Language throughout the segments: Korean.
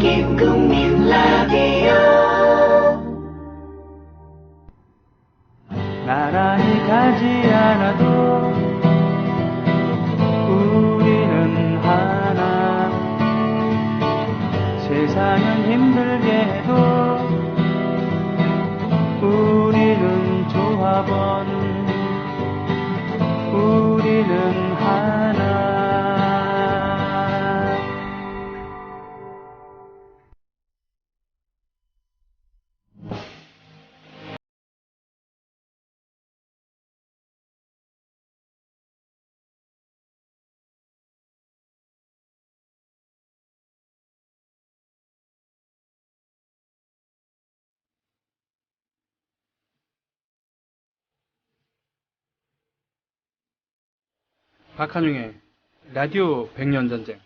국민 라디오 나란히 가지 않아도 우리는 하나 세상은 힘들게 해도 우리는 조합원 우리는 하나 박한용의 라디오 100년 전쟁.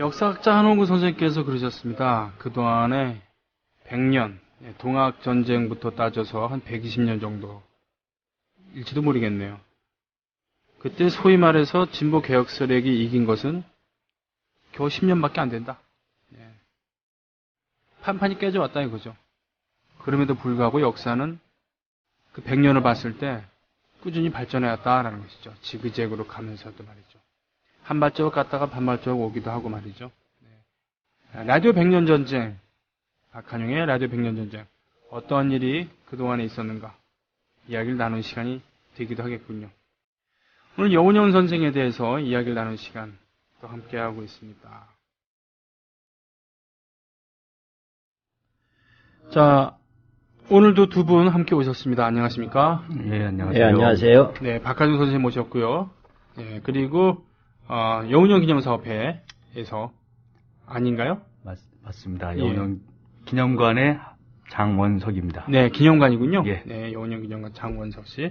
역사학자 한홍구 선생님께서 그러셨습니다. 그동안에 100년, 동학전쟁부터 따져서 한 120년 정도일지도 모르겠네요. 그때 소위 말해서 진보 개혁 세력이 이긴 것은 겨우 10년밖에 안 된다. 판판이 깨져왔다 이거죠. 그럼에도 불구하고 역사는 그 100년을 봤을 때 꾸준히 발전해왔다라는 것이죠. 지그재그로 가면서도 말이죠. 한 발자국 갔다가 반 발자국 오기도 하고 말이죠. 라디오 100년 전쟁, 박한용의 라디오 100년 전쟁, 어떠한 일이 그동안에 있었는가 이야기를 나눈 시간이 되기도 하겠군요. 오늘 여운형 선생에 대해서 이야기를 나눈 시간 또 함께하고 있습니다. 자, 오늘도 두 분 함께 오셨습니다. 안녕하십니까? 네, 안녕하세요. 네, 안녕하세요. 네, 박한용 선생님 모셨고요. 네, 그리고 여운형 기념사업회에서 아닌가요? 맞습니다. 여운형 기념관의 장원석입니다. 네, 기념관이군요. 예. 네, 여운형 기념관 장원석 씨.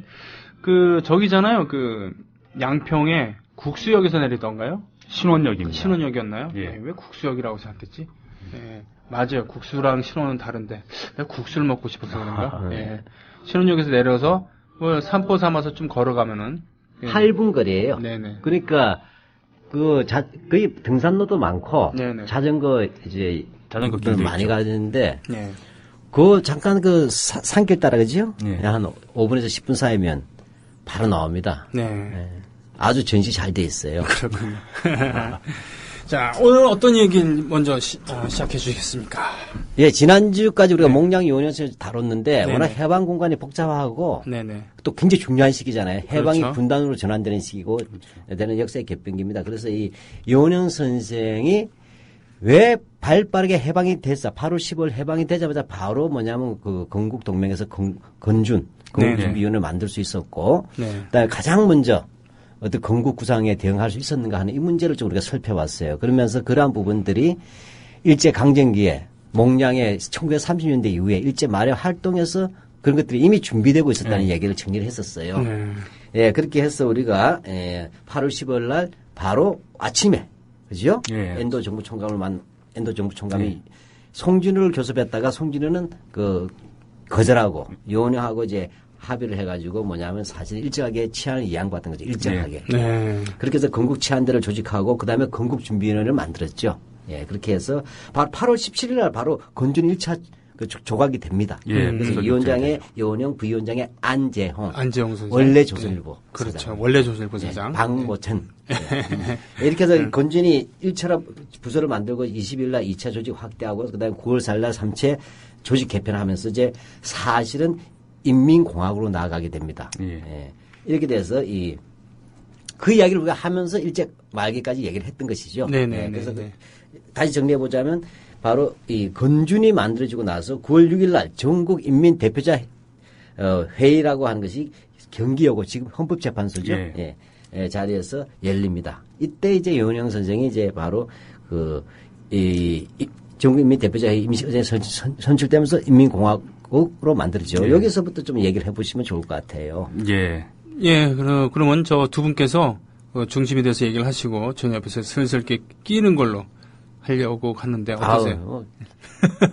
그 저기잖아요. 그 양평에 국수역에서 내리던가요? 신원역입니다. 신원역이었나요? 예. 네, 왜 국수역이라고 생각했지? 네, 맞아요. 국수랑 신원은 다른데 내가 국수를 먹고 싶어서 그런가? 네. 신원역에서 내려서 뭐 산보 삼아서 좀 걸어가면은 8분 거리예요. 네네. 그러니까 거의 등산로도 많고 네네. 자전거 이제 자전거 길도 많이 있죠. 가는데 네. 잠깐 산길 따라 그죠? 네. 한 5분에서 10분 사이면 바로 나옵니다. 네. 네. 아주 전시 잘 돼 있어요. 그렇군요. 자, 오늘 어떤 얘기를 먼저 시작해 주시겠습니까? 예, 지난주까지 우리가 몽양 요원에서 다뤘는데 네네. 워낙 해방 공간이 복잡하고 네네. 또 굉장히 중요한 시기잖아요. 해방이 그렇죠. 분단으로 전환되는 시기고 되는 역사의 개변기입니다. 그래서 이 요원영 선생이 왜 발빠르게 해방이 됐어? 8월 10월 해방이 되자마자 바로 뭐냐면 그 건국 동맹에서 건준 건국준비위원회를 만들 수 있었고, 네. 그다음에 가장 먼저 어떤 건국 구상에 대응할 수 있었는가 하는 이 문제를 좀 우리가 살펴봤어요. 그러면서 그러한 부분들이 일제 강점기에 몽양의 1930년대 이후에 일제 말에 활동해서 그런 것들이 이미 준비되고 있었다는 얘기를 정리를 했었어요. 예, 그렇게 해서 우리가 8월 10월 날 바로 아침에 그죠? 예. 엔도 정부총감이 송진우를 교섭했다가 송진우는 거절하고 요원형하고 이제 합의를 해가지고 뭐냐면 사실 일정하게 치안을 이양받은 거죠. 일정하게. 네. 그렇게 해서 건국 치안대를 조직하고 그다음에 건국준비위원회를 만들었죠. 예, 그렇게 해서 바로 8월 17일 날 바로 건준 1차 조각이 됩니다. 예, 그래서 위원장의 요원형, 부위원장의 안재홍 선생. 원래 조선일보 그렇죠. 사장. 원래 조선일보 사장. 박모천. 예. 이렇게 해서 건준이 1차로 부서를 만들고 20일 날 2차 조직 확대하고 그다음에 9월 4일 날 3차 조직 개편하면서 이제 사실은 인민공화국으로 나아가게 됩니다. 예. 이렇게 돼서 그 이야기를 우리가 하면서 일제 말기까지 얘기를 했던 것이죠. 네네. 예. 그래서 다시 정리해 보자면 바로 이 건준이 만들어지고 나서 9월 6일 날 전국 인민 대표자 회의라고 하는 것이 경기하고 지금 헌법재판소죠. 예. 예, 자리에서 열립니다. 이때 이제 여운형 선생이 이제 바로 전국 인민 대표자 회의 임시 의장에 선출되면서 인민공화국으로 만들어지죠. 예. 여기서부터 좀 얘기를 해보시면 좋을 것 같아요. 예. 예, 그러면 저 두 분께서 중심이 돼서 얘기를 하시고 저 옆에서 슬슬 이렇게 끼는 걸로 하려고 갔는데 어떠세요?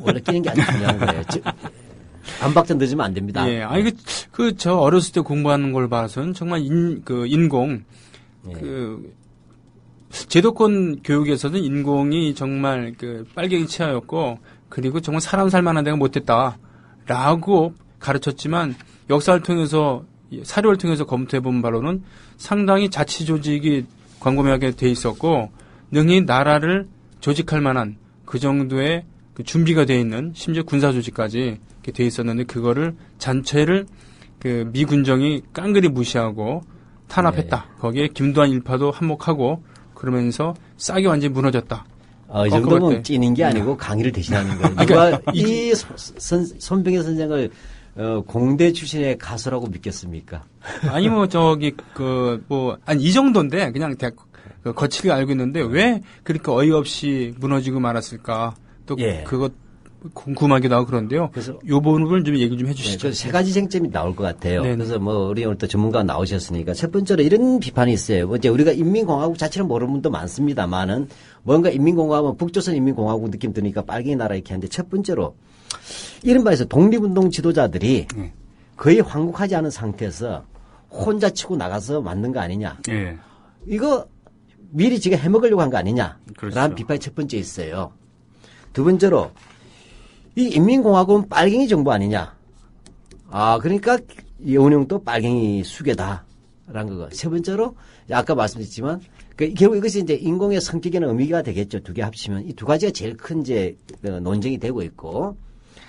원래 끼는 게 아주 중요한 거예요. 반박자 늦으면 안 됩니다. 예, 아니 저 어렸을 때 공부하는 걸 봐서는 정말 인공 제도권 교육에서는 인공이 정말 빨갱이 치하였고 그리고 정말 사람 살만한 데가 못됐다라고 가르쳤지만 역사를 통해서 사료를 통해서 검토해본 바로는 상당히 자치 조직이 광범위하게 돼 있었고 능히 나라를 조직할 만한 그 정도의 준비가 돼 있는 심지어 군사 조직까지 이렇게 돼 있었는데 그거를 전체를 미군정이 깡그리 무시하고 탄압했다. 네. 거기에 김도한 일파도 한몫하고 그러면서 싹이 완전히 무너졌다. 이 정도면 찐인 게 아니고 강의를 대신하는 거예요. 누가 이 손병희 선생을 공대 출신의 가수라고 믿겠습니까? 아니 이 정도인데 그냥 대학 거칠게 알고 있는데 왜 그렇게 어이없이 무너지고 말았을까? 또 그것 궁금하기도 하고 그런데요. 그래서 요 부분을 좀 얘기 좀 해주시죠. 네, 세 가지 쟁점이 나올 것 같아요. 네네. 그래서 우리 오늘 또 전문가 나오셨으니까 첫 번째로 이런 비판이 있어요. 이제 우리가 인민공화국 자체를 모르는 분도 많습니다만은 뭔가 인민공화국은 북조선 인민공화국 느낌 드니까 빨갱이 나라 이렇게 하는데 첫 번째로 이른바에서 독립운동 지도자들이 거의 황국하지 않은 상태에서 혼자 치고 나가서 만든 거 아니냐. 예. 이거 미리 지가 해먹으려고 한 거 아니냐. 그렇죠. 라는 비판이 첫 번째 있어요. 두 번째로 이 인민공화국은 빨갱이 정부 아니냐. 그러니까 여운형도 빨갱이 수괴다라는 거. 세 번째로 아까 말씀드렸지만 결국 이것이 이제 인공의 성격에는 의미가 되겠죠. 두 개 합치면 이 두 가지가 제일 큰 이제 논쟁이 되고 있고.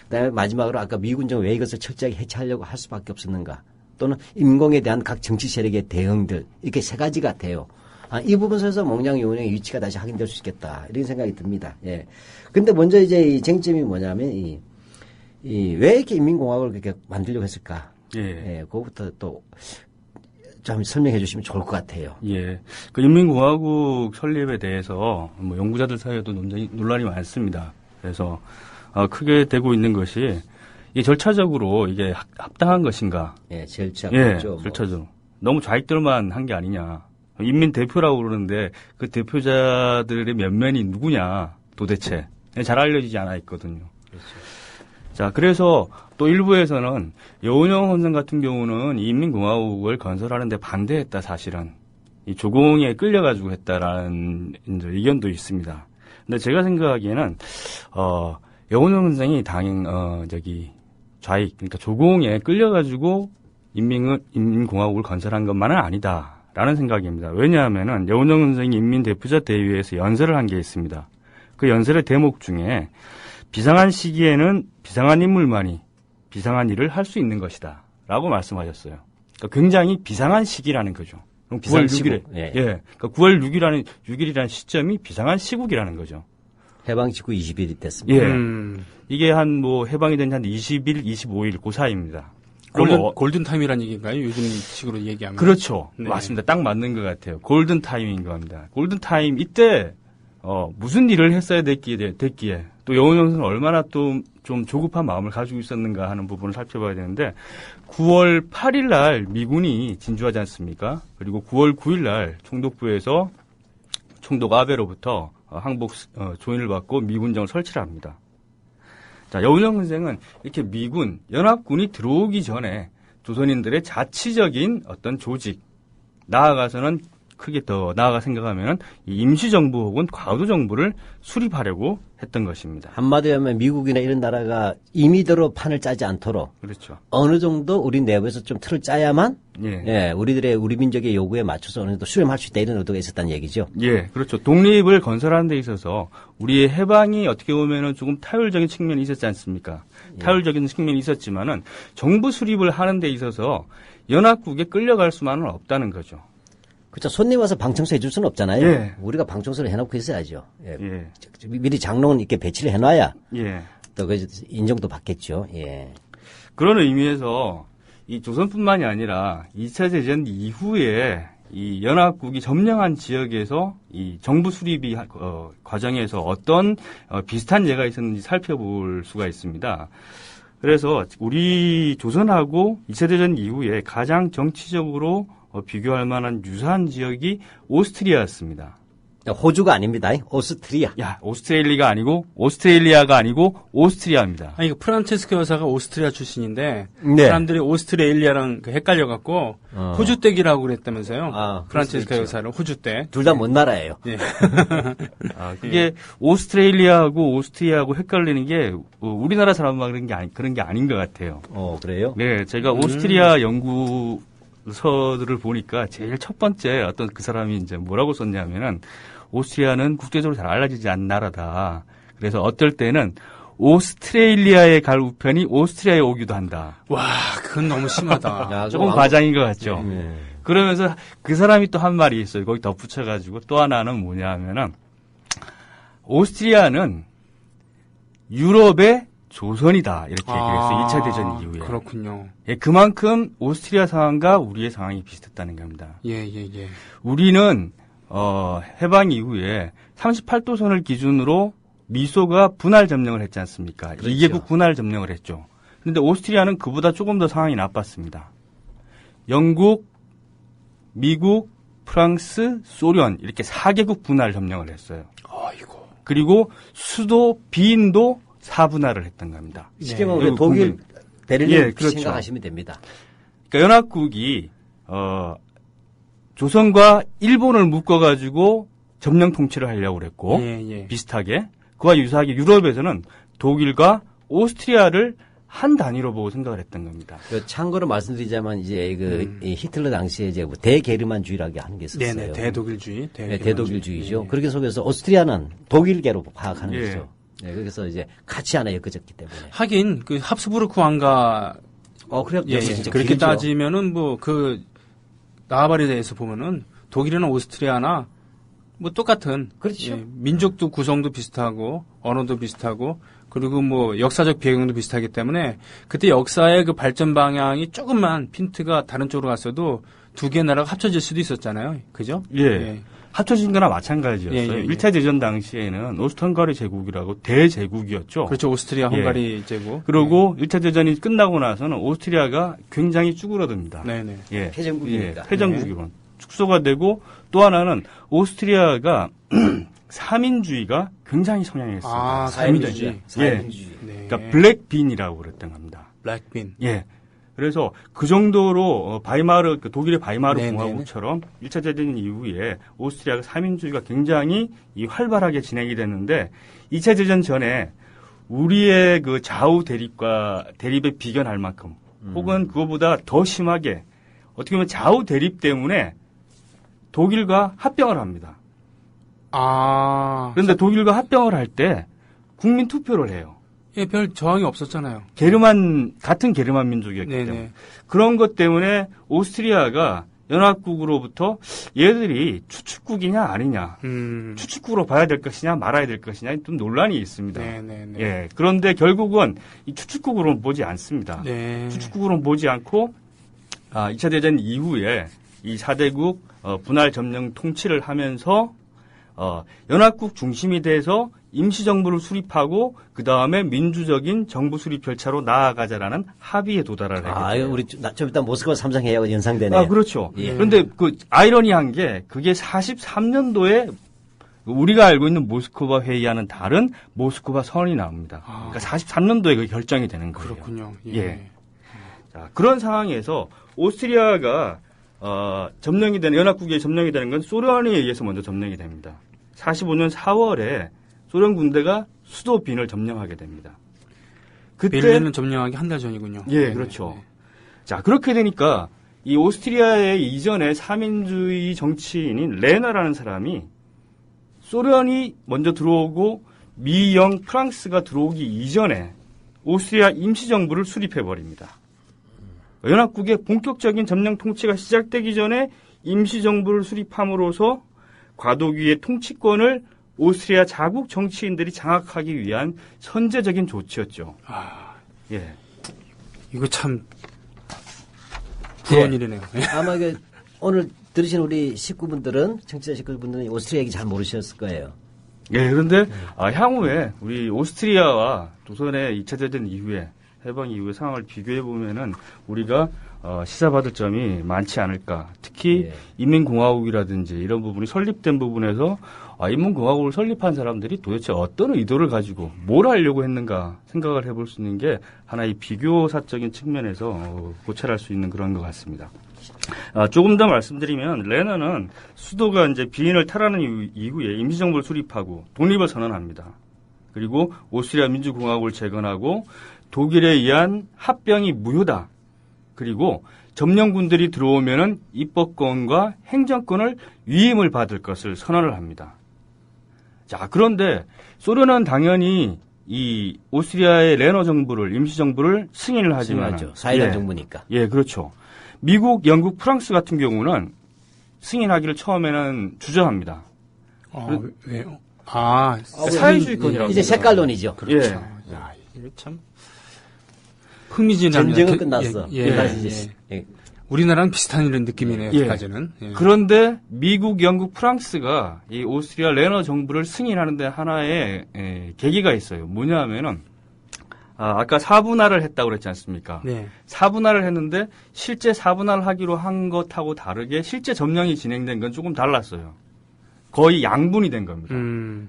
그다음에 마지막으로 아까 미군정 왜 이것을 철저하게 해체하려고 할 수밖에 없었는가. 또는 인공에 대한 각 정치 세력의 대응들 이렇게 세 가지 같아요. 이 부분에서 몽양 여운형의 위치가 다시 확인될 수 있겠다 이런 생각이 듭니다. 예. 근데 먼저 이제 이 쟁점이 뭐냐면 왜 이렇게 인민공화국을 그렇게 만들려고 했을까? 예. 그거부터 또 좀 설명해 주시면 좋을 것 같아요. 예. 인민공화국 설립에 대해서 연구자들 사이에도 논란이 많습니다. 그래서 크게 되고 있는 것이 이 절차적으로 이게 합당한 것인가? 예, 절차적으로. 너무 좌익들만 한 게 아니냐. 인민 대표라고 그러는데 그 대표자들의 면면이 누구냐 도대체 잘 알려지지 않아 있거든요. 그렇죠. 자, 그래서 또 일부에서는 여운형 선생 같은 경우는 이 인민공화국을 건설하는데 반대했다 사실은 이 조공에 끌려가지고 했다라는 의견도 있습니다. 근데 제가 생각하기에는 여운형 선생이 좌익 그러니까 조공에 끌려가지고 인민공화국을 건설한 것만은 아니다. 라는 생각입니다. 왜냐하면은 여운형 선생이 인민대표자 대회에서 연설을 한 게 있습니다. 그 연설의 대목 중에 비상한 시기에는 비상한 인물만이 비상한 일을 할 수 있는 것이다. 라고 말씀하셨어요. 그러니까 굉장히 비상한 시기라는 거죠. 9월 6일에. 그러니까 9월 6일이라는 시점이 비상한 시국이라는 거죠. 해방 직후 20일이 됐습니다. 이게 해방이 된 한 20일, 25일 그 사이입니다. 골든타임이라는 얘기인가요? 요즘 식으로 얘기하면. 그렇죠. 네. 맞습니다. 딱 맞는 것 같아요. 골든타임인 겁니다. 골든타임, 이때, 무슨 일을 했어야 됐기에, 또 여운형 선생은 얼마나 또 좀 조급한 마음을 가지고 있었는가 하는 부분을 살펴봐야 되는데, 9월 8일 날 미군이 진주하지 않습니까? 그리고 9월 9일 날 총독부에서 총독 아베로부터 항복 조인을 받고 미군정을 설치를 합니다. 자, 여운형 선생은 이렇게 미군, 연합군이 들어오기 전에 조선인들의 자치적인 어떤 조직, 나아가서는 크게 더 나아가 생각하면 이 임시정부 혹은 과도정부를 수립하려고 했던 것입니다. 한마디로 하면 미국이나 이런 나라가 임의대로 판을 짜지 않도록 그렇죠. 어느 정도 우리 내부에서 좀 틀을 짜야만 우리 민족의 요구에 맞춰서 어느 정도 수렴할 수 있다 이런 의도가 있었다는 얘기죠. 예, 그렇죠. 독립을 건설하는 데 있어서 우리의 해방이 어떻게 보면은 조금 타율적인 측면이 있었지 않습니까? 타율적인 측면이 있었지만은 정부 수립을 하는 데 있어서 연합국에 끌려갈 수만은 없다는 거죠. 그렇죠. 손님 와서 방청소 해줄 수는 없잖아요. 예. 우리가 방청소를 해놓고 있어야죠. 미리 장롱 이렇게 배치를 해놔야 또 그 인정도 받겠죠. 예. 그런 의미에서 이 조선뿐만이 아니라 2차 대전 이후에 이 연합국이 점령한 지역에서 이 정부 수립이 과정에서 어떤 비슷한 예가 있었는지 살펴볼 수가 있습니다. 그래서 우리 조선하고 2차 대전 이후에 가장 정치적으로 비교할 만한 유사한 지역이 오스트리아였습니다. 호주가 아닙니다. 오스트리아. 야, 오스트레일리아가 아니고 오스트리아입니다. 아니, 프란체스코 여사가 오스트리아 출신인데 네. 사람들이 오스트레일리아랑 헷갈려갖고 호주댁이라고 그랬다면서요. 아, 프란체스코 여사를 호주댁. 둘 다 먼 나라예요. 예. 그게 오스트레일리아하고 오스트리아하고 헷갈리는 게 우리나라 사람만 그런 게 아닌 것 같아요. 그래요? 네, 제가 오스트리아 연구서들을 보니까 제일 첫 번째 어떤 그 사람이 이제 뭐라고 썼냐면은 오스트리아는 국제적으로 잘 알려지지 않는 나라다. 그래서 어떨 때는 오스트레일리아에 갈 우편이 오스트리아에 오기도 한다. 와, 그건 너무 심하다. 야, 조금 과장인 것 같죠. 네. 그러면서 그 사람이 또 한 말이 있어요. 거기 덧붙여가지고 또 하나는 뭐냐면은 오스트리아는 유럽의 조선이다. 이렇게 얘기를 했어요. 2차 대전 이후에. 그렇군요. 예, 그만큼 오스트리아 상황과 우리의 상황이 비슷했다는 겁니다. 예. 우리는 해방 이후에 38도선을 기준으로 미소가 분할 점령을 했지 않습니까? 그렇죠. 2개국 분할 점령을 했죠. 그런데 오스트리아는 그보다 조금 더 상황이 나빴습니다. 영국, 미국, 프랑스, 소련 이렇게 4개국 분할 점령을 했어요. 아이고. 그리고 수도 비인도 4분할을 했던 겁니다. 쉽게 말하면 독일, 베를린 예, 그렇죠. 생각하시면 됩니다. 그러니까 연합국이 조선과 일본을 묶어가지고 점령 통치를 하려고 그랬고 예. 비슷하게 그와 유사하게 유럽에서는 독일과 오스트리아를 한 단위로 보고 생각을 했던 겁니다. 참고로 말씀드리자면 이제 이 히틀러 당시에 이제 뭐 대게르만주의라고 하는 게 있었어요. 네네, 대독일주의. 네, 대독일주의죠. 예. 그렇게 속에서 오스트리아는 독일계로 파악하는 예. 거죠. 네, 그래서 이제 같이 하나 엮어졌기 때문에. 하긴 그 합스부르크 왕가 그래. 예, 진짜 그렇게 길죠. 따지면은 뭐 그 나와바리에 대해서 보면은 독일이나 오스트리아나 뭐 똑같은 그렇죠. 예, 민족도 구성도 비슷하고 언어도 비슷하고 그리고 뭐 역사적 배경도 비슷하기 때문에 그때 역사의 그 발전 방향이 조금만 핀트가 다른 쪽으로 갔어도 두 개 나라가 합쳐질 수도 있었잖아요. 그죠? 예. 합쳐진 거나 마찬가지였어요. 예. 1차 대전 당시에는 오스트헝가리 제국이라고 대제국이었죠. 그렇죠. 오스트리아, 헝가리 제국. 그리고 1차 대전이 끝나고 나서는 오스트리아가 굉장히 쭈그러듭니다. 네네. 예. 패전국이니까. 패전국으로 축소가 되고 또 하나는 오스트리아가 사민주의가 굉장히 성향했습니다. 아, 사회민주주의. 사회민주주의. 네. 그러니까 블랙빈이라고 그랬던 겁니다. 블랙빈. 예. 그래서 그 정도로 독일의 바이마르 네네네. 공화국처럼 1차 대전 이후에 오스트리아가 사민주의가 굉장히 활발하게 진행이 됐는데 2차 대전 전에 우리의 그 좌우 대립에 비견할 만큼 혹은 그거보다 더 심하게 어떻게 보면 좌우 대립 때문에 독일과 합병을 합니다. 아. 그런데 독일과 합병을 할 때 국민 투표를 해요. 예, 별 저항이 없었잖아요. 같은 게르만 민족이었기 네네. 때문에. 그런 것 때문에 오스트리아가 연합국으로부터 얘들이 추축국이냐 아니냐. 추축국으로 봐야 될 것이냐 말아야 될 것이냐 좀 논란이 있습니다. 네네네. 예. 그런데 결국은 이 추축국으로는 보지 않습니다. 네. 추축국으로는 보지 않고 2차 대전 이후에 이 4대국 분할 점령 통치를 하면서 연합국 중심이 돼서 임시정부를 수립하고 그 다음에 민주적인 정부 수립 절차로 나아가자라는 합의에 도달을 하게 돼요. 우리 좀 이따 모스크바 삼성회의하고 연상되네요. 그렇죠. 예. 그런데 그 아이러니한 게 그게 43년도에 우리가 알고 있는 모스크바 회의와는 다른 모스크바 선언이 나옵니다. 그러니까 43년도에 그 결정이 되는 거예요. 그렇군요. 예. 자, 그런 상황에서 오스트리아가 연합국에 점령이 되는 건 소련에 의해서 먼저 점령이 됩니다. 45년 4월에 소련 군대가 수도 빈을 점령하게 됩니다. 그때 베를린을 점령하기 한 달 전이군요. 예, 그렇죠. 자, 그렇게 되니까 이 오스트리아의 이전에 사민주의 정치인인 레나라는 사람이 소련이 먼저 들어오고 미영 프랑스가 들어오기 이전에 오스트리아 임시정부를 수립해버립니다. 연합국의 본격적인 점령 통치가 시작되기 전에 임시정부를 수립함으로써 과도기의 통치권을 오스트리아 자국 정치인들이 장악하기 위한 선제적인 조치였죠. 예. 이거 참 부러운 예. 일이네요. 아마 오늘 들으신 우리 식구분들은, 청취자 식구분들은 오스트리아 얘기 잘 모르셨을 거예요. 예, 그런데 향후에 우리 오스트리아와 조선의 2차 대전 이후에 해방 이후의 상황을 비교해 보면은 우리가 시사받을 점이 많지 않을까. 특히 예. 인민공화국이라든지 이런 부분이 설립된 부분에서 인민공화국을 설립한 사람들이 도대체 어떤 의도를 가지고 뭘 하려고 했는가 생각을 해볼 수 있는 게 하나의 비교사적인 측면에서 고찰할 수 있는 그런 것 같습니다. 조금 더 말씀드리면 레너는 수도가 이제 비엔을 탈환한 이후에 임시정부를 수립하고 독립을 선언합니다. 그리고 오스트리아 민주공화국을 재건하고 독일에 의한 합병이 무효다. 그리고 점령군들이 들어오면은 입법권과 행정권을 위임을 받을 것을 선언을 합니다. 자, 그런데 소련은 당연히 이 오스트리아의 레너 정부를 임시정부를 승인을 하지만 사회당 정부니까. 예, 그렇죠. 미국, 영국, 프랑스 같은 경우는 승인하기를 처음에는 주저합니다. 왜요? 사회주의권이라고. 이제 색깔론이죠. 그렇죠. 예. 야, 이게 참 흥미진합니다. 전쟁은 끝났어. 예. 우리나라랑 비슷한 이런 느낌이네요. 여기까지는. 예. 그런데 미국, 영국, 프랑스가 이 오스트리아 레너 정부를 승인하는데 하나의 계기가 있어요. 뭐냐면은 아까 사분할을 했다고 그랬지 않습니까? 네. 사분할을 했는데 실제 사분할을 하기로 한 것하고 다르게 실제 점령이 진행된 건 조금 달랐어요. 거의 양분이 된 겁니다.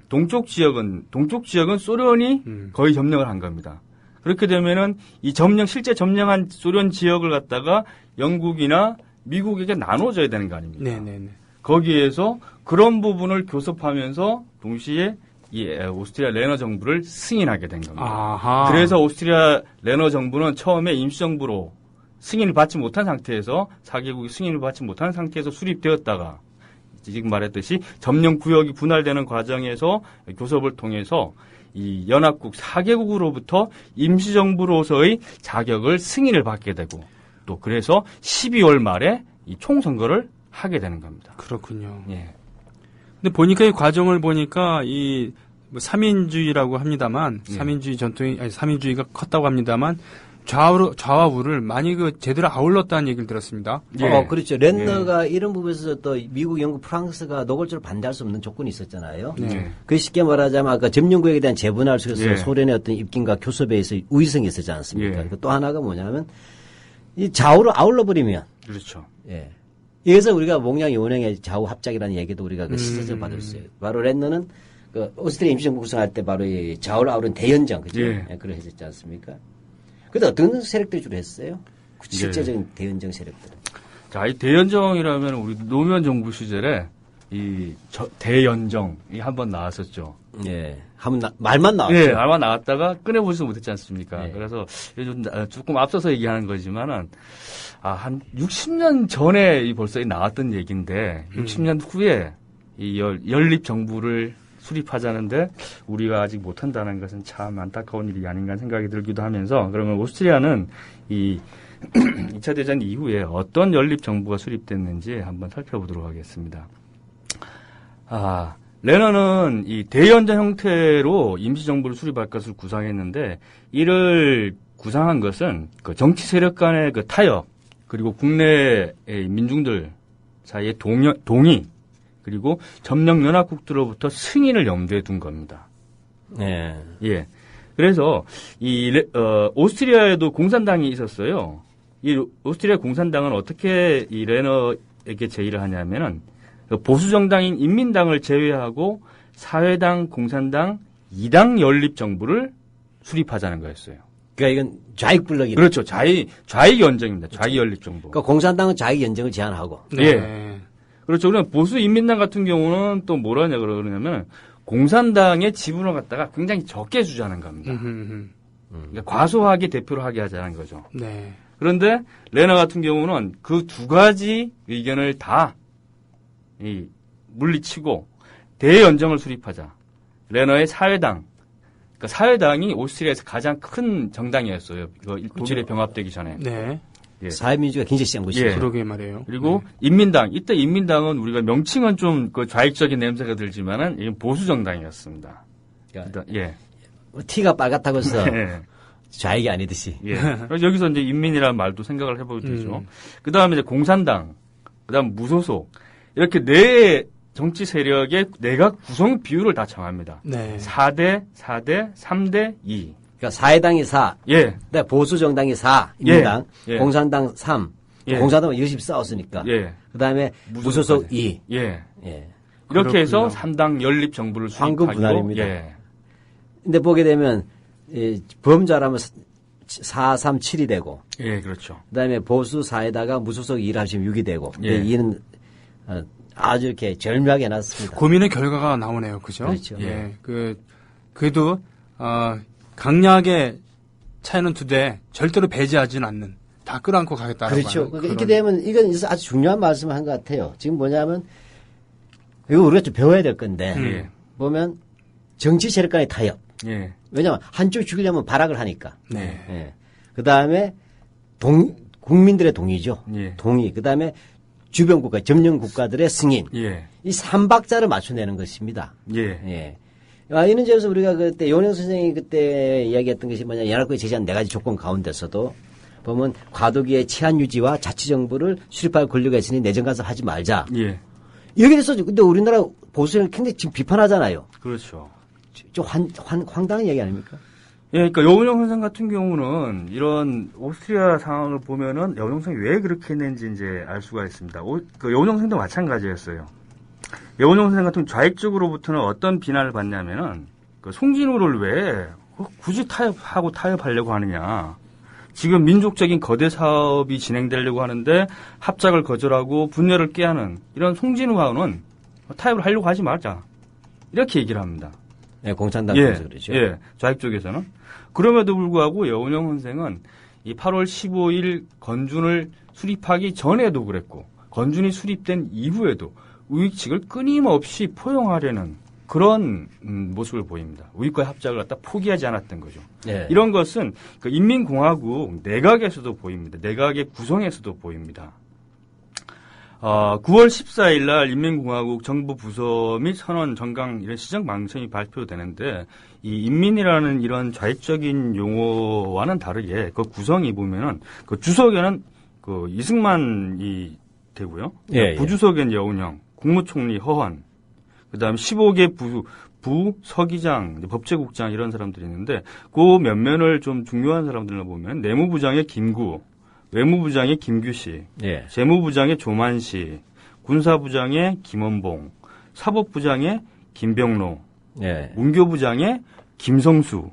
동쪽 지역은 소련이 거의 점령을 한 겁니다. 그렇게 되면은 이 실제 점령한 소련 지역을 갖다가 영국이나 미국에게 나눠줘야 되는 거 아닙니까? 네네네. 거기에서 그런 부분을 교섭하면서 동시에 이 오스트리아 레너 정부를 승인하게 된 겁니다. 아하. 그래서 오스트리아 레너 정부는 처음에 임시정부로 승인을 받지 못한 상태에서 4개국이 승인을 받지 못한 상태에서 수립되었다가 지금 말했듯이 점령 구역이 분할되는 과정에서 교섭을 통해서 이 연합국 4개국으로부터 임시정부로서의 자격을 승인을 받게 되고 또 그래서 12월 말에 이 총선거를 하게 되는 겁니다. 그렇군요. 예. 근데 보니까 이 과정을 보니까 이 뭐 3인주의라고 합니다만 예. 3인주의가 컸다고 합니다만 좌와 우를 많이 제대로 아울렀다는 얘기를 들었습니다. 예. 그렇죠. 랜너가 이런 부분에서 또 미국, 영국, 프랑스가 노골적으로 반대할 수 없는 조건이 있었잖아요. 네. 그 쉽게 말하자면 아까 점령구역에 대한 재분할 속에서 예. 소련의 어떤 입김과 교섭에 의해서 우위성이 있었지 않습니까? 예. 또 하나가 뭐냐면 이 좌우로 아울러버리면 그렇죠. 예. 여기서 우리가 몽양 연행의 좌우 합작이라는 얘기도 우리가 그 시사적으로 받을 수 있어요. 바로 랜너는 그 오스트리아 임시정부 구성할 때 바로 이 좌우를 아우른 대연정, 그죠? 예. 그걸 했었지 않습니까? 근데 어떤 세력들이 주로 했어요? 그 예. 실제적인 대연정 세력들. 자, 이 대연정이라면 우리 노무현 정부 시절에 대연정이 한번 나왔었죠. 예. 말만 나왔죠. 예, 아마 나왔다가 꺼내보지도 못했지 않습니까? 예. 그래서 조금 앞서서 얘기하는 거지만은, 한 60년 전에 벌써 나왔던 얘기인데, 60년 후에 이 연립 정부를 수립하자는데, 우리가 아직 못한다는 것은 참 안타까운 일이 아닌가 생각이 들기도 하면서, 그러면 오스트리아는 이 2차 대전 이후에 어떤 연립 정부가 수립됐는지 한번 살펴보도록 하겠습니다. 레너는 이 대연정 형태로 임시정부를 수립할 것을 구상했는데 이를 구상한 것은 그 정치 세력 간의 그 타협 그리고 국내의 민중들 사이의 동의 그리고 점령 연합국들로부터 승인을 염두에 둔 겁니다. 예. 예. 그래서 오스트리아에도 공산당이 있었어요. 이 오스트리아 공산당은 어떻게 이 레너에게 제의를 하냐면은 보수 정당인 인민당을 제외하고 사회당, 공산당, 2당 연립 정부를 수립하자는 거였어요. 그러니까 이건 좌익 블럭이. 그렇죠. 좌익 연정입니다. 좌익 연립 정부. 그러니까 공산당은 좌익 연정을 제안하고. 네. 예. 그렇죠. 그럼 보수 인민당 같은 경우는 또 뭐라냐 그러냐면 공산당의 지분을 갖다가 굉장히 적게 주자는 겁니다. 그러니까 과소하게 대표를 하게 하자는 거죠. 네. 그런데 레너 같은 경우는 그 두 가지 의견을 다 물리치고 대연정을 수립하자. 레너의 사회당. 그러니까 사회당이 오스트리아에서 가장 큰 정당이었어요. 독일에 병합되기 전에. 네. 예. 사회민주가 굉장히 센 곳이죠. 예. 그러게 말이에요. 그리고 인민당. 이때 인민당은 우리가 명칭은 좀 그 좌익적인 냄새가 들지만은 이건 보수 정당이었습니다. 그러니까 예. 티가 빨갛다고 해서 예. 좌익이 아니듯이. 예. 그래서 여기서 이제 인민이라는 말도 생각을 해봐도 되죠. 그 다음에 이제 공산당, 그 다음 무소속. 이렇게 네 정치 세력의 내각 구성 비율을 다 정합니다. 네. 4대, 3대, 2. 그러니까 사회당이 4, 예. 네, 보수 정당이 4, 예. 민주당, 예. 공산당 3, 예. 공산당은 열심히 싸웠으니까. 예. 그다음에 무소속 2. 예. 예. 이렇게 해서 그렇군요. 3당 연립 정부를 황금 수립하고 분할입니다. 예. 근데 보게 되면 범자라면 4, 3, 7이 되고 예, 그렇죠. 그다음에 보수 4에다가 무소속 2를 합치면 6이 되고 예. 이는 아주 이렇게 절묘하게 해놨습니다. 고민의 결과가 나오네요. 그죠? 그렇죠. 예. 그래도, 강약의 차이는 2대 절대로 배제하지는 않는, 다 끌어안고 가겠다라고. 그렇죠. 하는 그러니까 이렇게 그런- 되면 이건 아주 중요한 말씀을 한 것 같아요. 지금 뭐냐면 이거 우리가 좀 배워야 될 건데 예. 보면 정치 세력 간의 타협. 예. 왜냐하면 한쪽 죽이려면 발악을 하니까. 네. 예. 그다음에 국민들의 동의죠. 예. 동의. 그다음에 주변 국가, 점령 국가들의 승인. 예. 이 3박자를 맞춰내는 것입니다. 예. 예. 이런 점에서 우리가 그때 요령 선생이 그때 이야기했던 것이 뭐냐, 연합국이 제시한 4가지 조건 가운데서도 보면 과도기의 치안 유지와 자치정부를 수립할 권리가 있으니 내정 간섭하지 말자. 예. 여기에 대해서 근데 우리나라 보수는 굉장히 지금 비판하잖아요. 그렇죠. 좀 황당한 얘기 아닙니까? 예, 그러니까 여운형 선생 같은 경우는 이런 오스트리아 상황을 보면은 여운형 선생이 왜 그렇게 했는지 이제 알 수가 있습니다. 그 여운형 선생도 마찬가지였어요. 여운형 선생 같은 좌익적으로부터는 어떤 비난을 받냐면은 그 송진우를 왜 굳이 타협하려고 하느냐. 지금 민족적인 거대 사업이 진행되려고 하는데 합작을 거절하고 분열을 깨하는 이런 송진우와는 타협을 하려고 하지 말자. 이렇게 얘기를 합니다. 네, 공산당에서 그러죠. 예, 좌익 쪽에서는. 그럼에도 불구하고 여운형 선생은 이 8월 15일 건준을 수립하기 전에도 그랬고 건준이 수립된 이후에도 우익 측을 끊임없이 포용하려는 그런 모습을 보입니다. 우익과의 합작을 갖다 포기하지 않았던 거죠. 네. 이런 것은 그 인민공화국 내각에서도 보입니다. 내각의 구성에서도 보입니다. 9월 14일 날 인민공화국 정부 부서 및 선언, 정강 이런 시정 방침이 발표되는데 이 인민이라는 이런 좌익적인 용어와는 다르게 그 구성이 보면은 그 주석에는 그 이승만이 되고요. 예, 부주석엔 여운형, 국무총리 허헌, 그다음 15개 부서기장, 법제국장 이런 사람들이 있는데 그 면면을 좀 중요한 사람들을 보면 내무부장의 김구, 외무부장의 김규식, 예. 재무부장의 조만시, 군사부장의 김원봉, 사법부장의 김병로, 예. 문교부장의 김성수,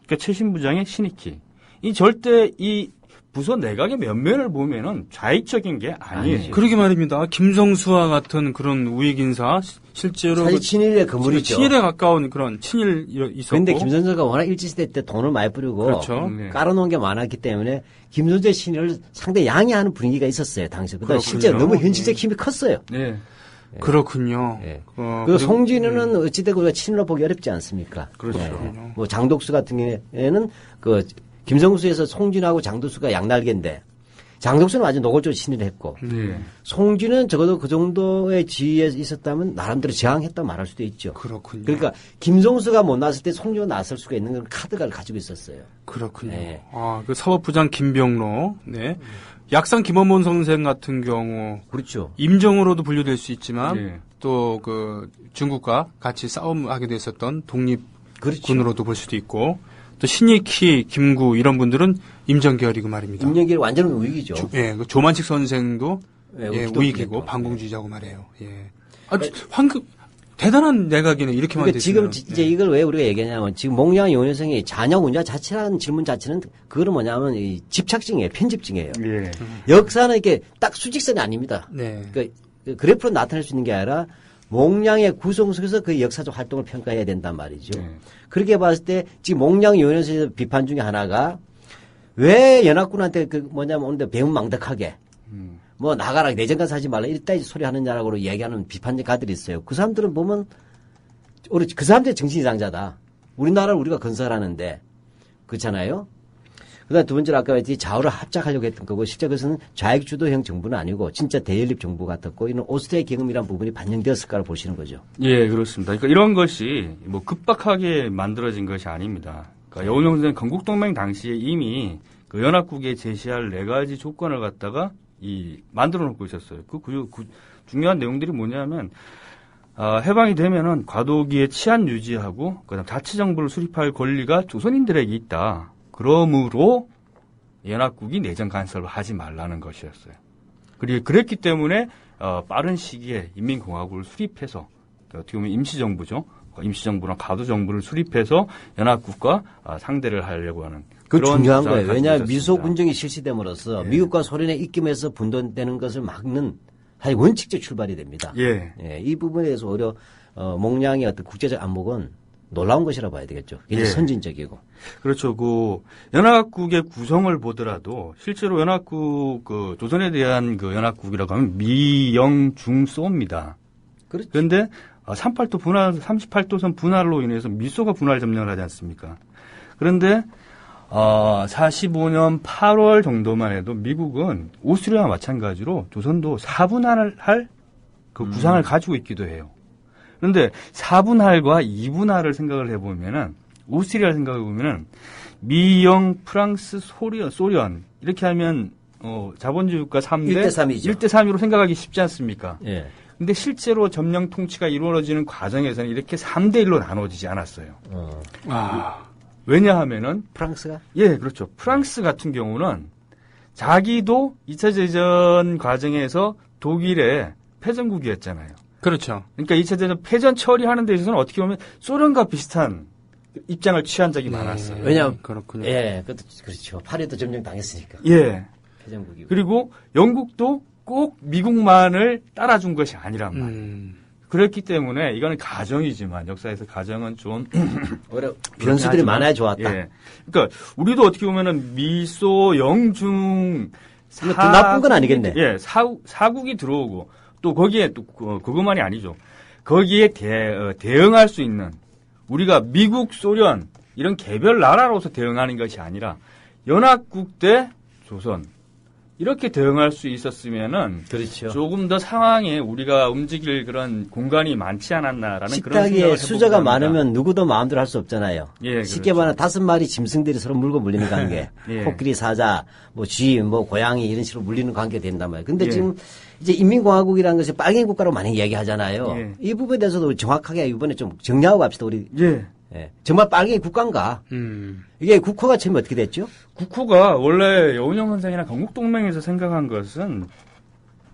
그러니까 최신부장의 신익희. 이 절대 이 부서 내각의 면면을 보면은 좌익적인 게 아니에요. 그러게 말입니다. 김성수와 같은 그런 우익 인사, 실제로. 사실 친일의 거물이죠. 친일에 가까운 그런 친일 있었고. 그런데 김선재가 워낙 일제시대 때 돈을 많이 뿌리고 그렇죠. 네. 깔아놓은 게 많았기 때문에 김선재 친일을 상당히 양해하는 분위기가 있었어요. 당시. 그다음 그렇군요. 실제 너무 현실적 힘이 컸어요. 네. 그렇군요. 예. 그리고 그리고 송진우는 어찌되고 우리가 친일로 보기 어렵지 않습니까? 그렇죠. 뭐 장독수 같은 경우에는 그 김성수에서 송진우하고 장독수가 양날개인데 장독수는 아주 노골적으로 친일을 했고 네. 송진우는 적어도 그 정도의 지위에 있었다면 나름대로 저항했다 말할 수도 있죠. 그렇군요. 그러니까 김성수가 못 나왔을 때 송진우가 나설 수가 있는 그런 카드가 가지고 있었어요. 그렇군요. 네. 그 사법부장 김병로, 네. 약산 김원몬 선생 같은 경우, 그렇죠. 임정으로도 분류될 수 있지만, 네. 또 그 중국과 같이 싸움하게 됐었던 그렇죠. 독립군으로도 볼 수도 있고, 또 신익희, 김구 이런 분들은 임정계열이고 말입니다. 임명기를 완전히 우익이죠. 그 조만식 선생도 예, 우익이고 기독교계통. 반공주의자고 말이에요. 예. 대단한 내각이네 이렇게만 그러니까 지금 됐으면. 이제 이걸 왜 우리가 얘기하냐면 지금 몽양 용현생의 자녀 문자 자체라는 질문 자체는 그거는 뭐냐면 이 집착증이에요. 편집증이에요. 예. 역사는 이렇게 딱 수직선이 아닙니다. 네. 그 그래프로 나타낼 수 있는 게 아니라 몽양의 구성 속에서 그 역사적 활동을 평가해야 된단 말이죠. 네. 그렇게 봤을 때 지금 몽양 용현생의 비판 중에 하나가 왜 연합군한테 그 뭐냐면 오는데 배은망덕하게 뭐 나가라 내정가서 하지 말라 이따 소리 하느냐라고 얘기하는 비판가들이 있어요. 그 사람들은 보면 우리 그 사람들이 정신이상자다. 우리나라를 우리가 건설하는데 그렇잖아요. 그다음 두 번째로 아까 말했듯이 좌우를 합작하려고 했던 거고 실제 그것은 좌익 주도형 정부는 아니고 진짜 대연립 정부 같았고 이런 오스트리아 경험이라는 부분이 반영되었을까를 보시는 거죠. 예, 그렇습니다. 그러니까 이런 것이 뭐 급박하게 만들어진 것이 아닙니다. 그러니까 여운형 선생 건국동맹 당시에 이미 그 연합국에 제시할 4가지 조건을 갖다가 만들어 놓고 있었어요. 그 중요한 내용들이 뭐냐면 해방이 되면은 과도기의 치안 유지하고 그다음 자치정부를 수립할 권리가 조선인들에게 있다. 그러므로 연합국이 내정 간섭을 하지 말라는 것이었어요. 그리고 그랬기 때문에 빠른 시기에 인민공화국을 수립해서 어떻게 보면 임시정부죠. 임시정부랑 가도정부를 수립해서 연합국과 상대를 하려고 하는 그 그런 중요한 주장을 거예요. 가지고 왜냐하면 있었습니다. 미소 군정이 실시됨으로써 예. 미국과 소련의 입김에서 분돈되는 것을 막는 사실 원칙적 출발이 됩니다. 예. 예, 이 부분에 대해서 오히려 몽량의 어떤 국제적 안목은 놀라운 것이라 봐야 되겠죠. 굉장히 예. 선진적이고. 그렇죠. 그 연합국의 구성을 보더라도 실제로 연합국 그 조선에 대한 그 연합국이라고 하면 미영중소입니다. 그렇죠. 그런데 38도 분할 38도선 분할로 인해서 미소가 분할 점령을 하지 않습니까? 그런데 45년 8월 정도만 해도 미국은 오스트리아와 마찬가지로 조선도 4분할을 할 그 구상을 가지고 있기도 해요. 그런데 4분할과 2분할을 생각을 해보면은 오스트리아를 생각해 보면은 미영, 프랑스, 소련 이렇게 하면 자본주의 국가 3대 1대3이죠. 1대3으로 생각하기 쉽지 않습니까? 예. 근데 실제로 점령 통치가 이루어지는 과정에서는 이렇게 3대 1로 나눠지지 않았어요. 왜냐하면은 프랑스가? 예, 그렇죠. 프랑스 같은 경우는 자기도 2차 대전 과정에서 독일의 패전국이었잖아요. 그렇죠. 그러니까 2차 대전 패전 처리하는 데 있어서는 어떻게 보면 소련과 비슷한 입장을 취한 적이 네. 많았어요. 왜냐하면 그렇군요. 예, 그렇죠. 파리도 점령 당했으니까. 예. 패전국이고. 그리고 영국도 꼭 미국만을 따라준 것이 아니란 말이에요. 그렇기 때문에 이거는 가정이지만 역사에서 가정은 좀 오히려 변수들이 많아야 좋았다. 예. 그러니까 우리도 어떻게 보면은 미소, 영중 또 나쁜 건 아니겠네. 예, 사국이 들어오고 또 거기에 또 그것만이 아니죠. 거기에 대응할 수 있는 우리가 미국, 소련 이런 개별 나라로서 대응하는 것이 아니라 연합국 대 조선 이렇게 대응할 수 있었으면은 그렇죠. 조금 더 상황에 우리가 움직일 그런 공간이 많지 않았나라는 그런 식탁에 생각을 수저가 해봅니다. 많으면 누구도 마음대로 할 수 없잖아요. 예, 쉽게 그렇죠. 말하면 5마리 짐승들이 서로 물고 물리는 관계. 예. 코끼리, 사자, 뭐 쥐, 뭐 고양이 이런 식으로 물리는 관계 된단 말이에요. 근데 예. 지금 이제 인민공화국이라는 것이 빨갱이 국가로 많이 이야기하잖아요. 예. 이 부분에 대해서도 정확하게 이번에 좀 정리하고 갑시다. 우리 예. 예. 정말 빨갱이 국가인가? 이게 국호가 처음에 어떻게 됐죠? 국호가 원래 여운형 선생이나 건국동맹에서 생각한 것은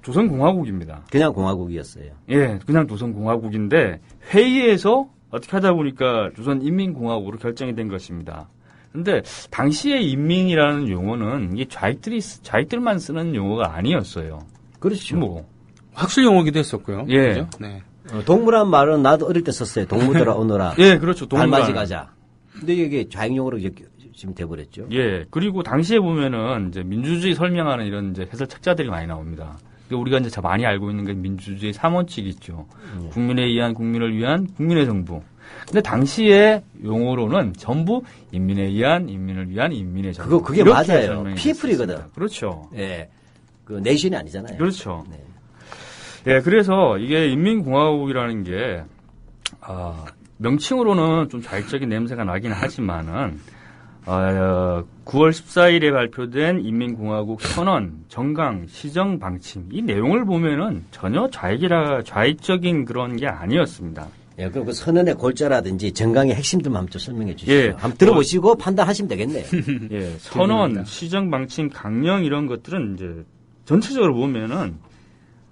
조선공화국입니다. 그냥 공화국이었어요. 예, 그냥 조선공화국인데 회의에서 어떻게 하다 보니까 조선인민공화국으로 결정이 된 것입니다. 근데 당시의 인민이라는 용어는 이게 좌익들만 쓰는 용어가 아니었어요. 그렇죠. 뭐 학술 용어기도 했었고요. 예. 그죠? 네. 동물한 말은 나도 어릴 때 썼어요. 동무더라 오너라. 예, 그렇죠. 동물관. 달맞이 가자. 근데 이게 좌익용어로 이제 지금 돼버렸죠. 예, 그리고 당시에 보면은 이제 민주주의 설명하는 이런 이제 해설 책자들이 많이 나옵니다. 우리가 이제 많이 알고 있는 게 민주주의 3원칙이 있죠. 국민에 의한 국민을 위한 국민의 정부. 근데 당시의 용어로는 전부 인민에 의한 인민을 위한 인민의 정부. 그게 이렇게 맞아요. 설명이 피플이거든. 됐습니다. 그렇죠. 예. 그 내신이 아니잖아요. 그렇죠. 네. 예, 그래서 이게 인민공화국이라는 게 명칭으로는 좀 좌익적인 냄새가 나긴 하지만은 9월 14일에 발표된 인민공화국 선언, 정강, 시정, 방침 이 내용을 보면은 전혀 좌익적인 그런 게 아니었습니다. 예, 그럼 그 선언의 골자라든지 정강의 핵심들만 한번 좀 설명해 주시죠. 예. 한번 들어보시고 판단하시면 되겠네요. 예, 선언, 시정, 방침, 강령 이런 것들은 이제 전체적으로 보면은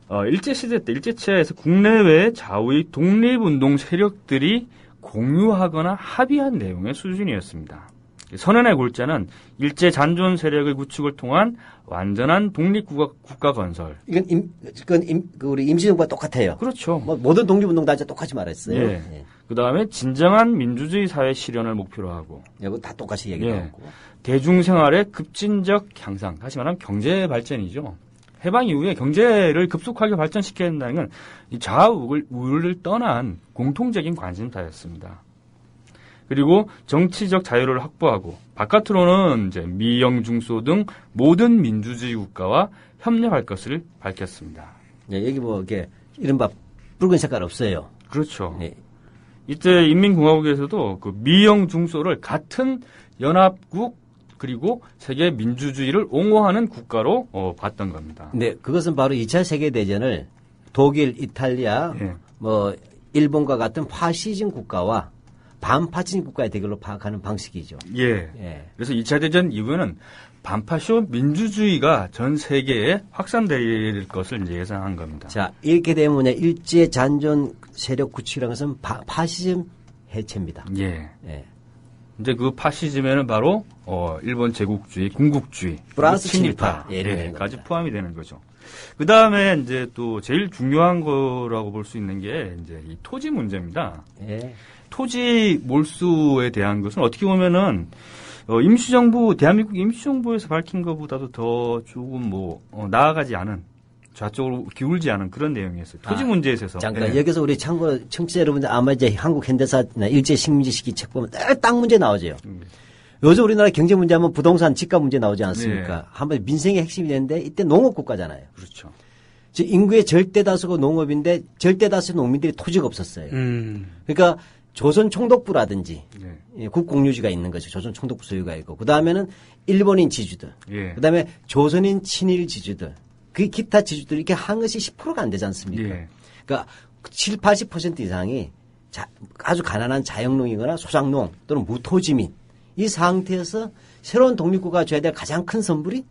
일제시대 때 일제치하에서 국내외 좌우의 독립운동 세력들이 공유하거나 합의한 내용의 수준이었습니다. 선언의 골자는 일제 잔존 세력의 구축을 통한 완전한 독립국가 건설. 이건 우리 임시정부가 똑같아요. 그렇죠. 뭐 모든 독립운동 다 똑같이 말했어요. 예. 그 다음에 진정한 민주주의 사회 실현을 목표로 하고. 이거 다 똑같이 얘기하고. 예. 대중생활의 급진적 향상. 다시 말하면 경제 발전이죠. 해방 이후에 경제를 급속하게 발전시켜야 된다는 건 이 좌우를 떠난 공통적인 관심사였습니다. 그리고 정치적 자유를 확보하고 바깥으로는 이제 미영중소 등 모든 민주주의 국가와 협력할 것을 밝혔습니다. 예, 여기 뭐 이게 이른바 붉은 색깔 없어요. 그렇죠. 예. 이때 인민공화국에서도 그 미영중소를 같은 연합국 그리고 세계 민주주의를 옹호하는 국가로 봤던 겁니다. 네, 그것은 바로 2차 세계대전을 독일, 이탈리아, 예. 뭐 일본과 같은 파시즘 국가와 반파시즘 국가의 대결로 파악하는 방식이죠. 예. 예. 그래서 2차 대전 이후에는 반파쇼 민주주의가 전 세계에 확산될 것을 이제 예상한 겁니다. 자, 이렇게 되면 뭐냐, 일제 잔존 세력 구축이라는 것은 파시즘 해체입니다. 예. 예. 이제 그 파시즘에는 바로 일본 제국주의, 군국주의, 플러스 친일파 친일파. 예, 이런 까지 겁니다. 포함이 되는 거죠. 그 다음에 이제 또 제일 중요한 거라고 볼 수 있는 게 이제 이 토지 문제입니다. 예. 토지 몰수에 대한 것은 어떻게 보면은 임시정부, 대한민국 임시정부에서 밝힌 것보다도 더 조금 나아가지 않은, 좌쪽으로 기울지 않은 그런 내용이었어요. 토지 문제에 있어서. 잠깐, 예. 여기서 우리 참고, 청취자 여러분들 아마 이제 한국 현대사나 일제식민지 시기 책 보면 땅 문제 나오죠. 요즘 우리나라 경제 문제 하면 부동산 집값 문제 나오지 않습니까? 네. 한번 민생의 핵심이 되는데 이때 농업 국가잖아요. 그렇죠. 즉 인구의 절대 다수가 농업인데 절대 다수 농민들이 토지가 없었어요. 그러니까 조선 총독부라든지 네. 예, 국공유지가 있는 거죠. 조선 총독부 소유가 있고 그 다음에는 일본인 지주들, 예. 그 다음에 조선인 친일 지주들, 그 기타 지주들 이렇게 한 것이 10%가 안 되지 않습니까? 예. 그러니까 7, 80% 이상이 아주 가난한 자영농이거나 소작농 또는 무토지민 이 상태에서 새로운 독립국가가 줘야 될 가장 큰 선물이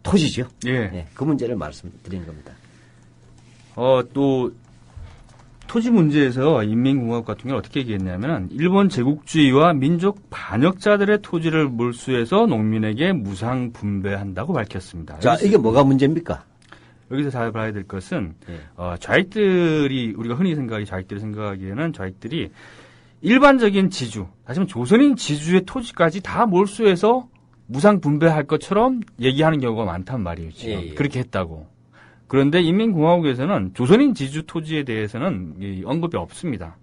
토지죠. 예. 예, 그 문제를 말씀드리는 겁니다. 또 토지 문제에서 인민공화국 같은 경우는 어떻게 얘기했냐면은 일본 제국주의와 민족 반역자들의 토지를 몰수해서 농민에게 무상 분배한다고 밝혔습니다. 자, 이게 뭐가 문제입니까? 여기서 잘 봐야 될 것은 예. 좌익들이 우리가 흔히 좌익들이 생각하기에는 좌익들이 일반적인 지주, 다시 말하면 조선인 지주의 토지까지 다 몰수해서 무상 분배할 것처럼 얘기하는 경우가 많단 말이에요. 지금 예, 예. 그렇게 했다고. 그런데 인민공화국에서는 조선인 지주 토지에 대해서는 언급이 없습니다.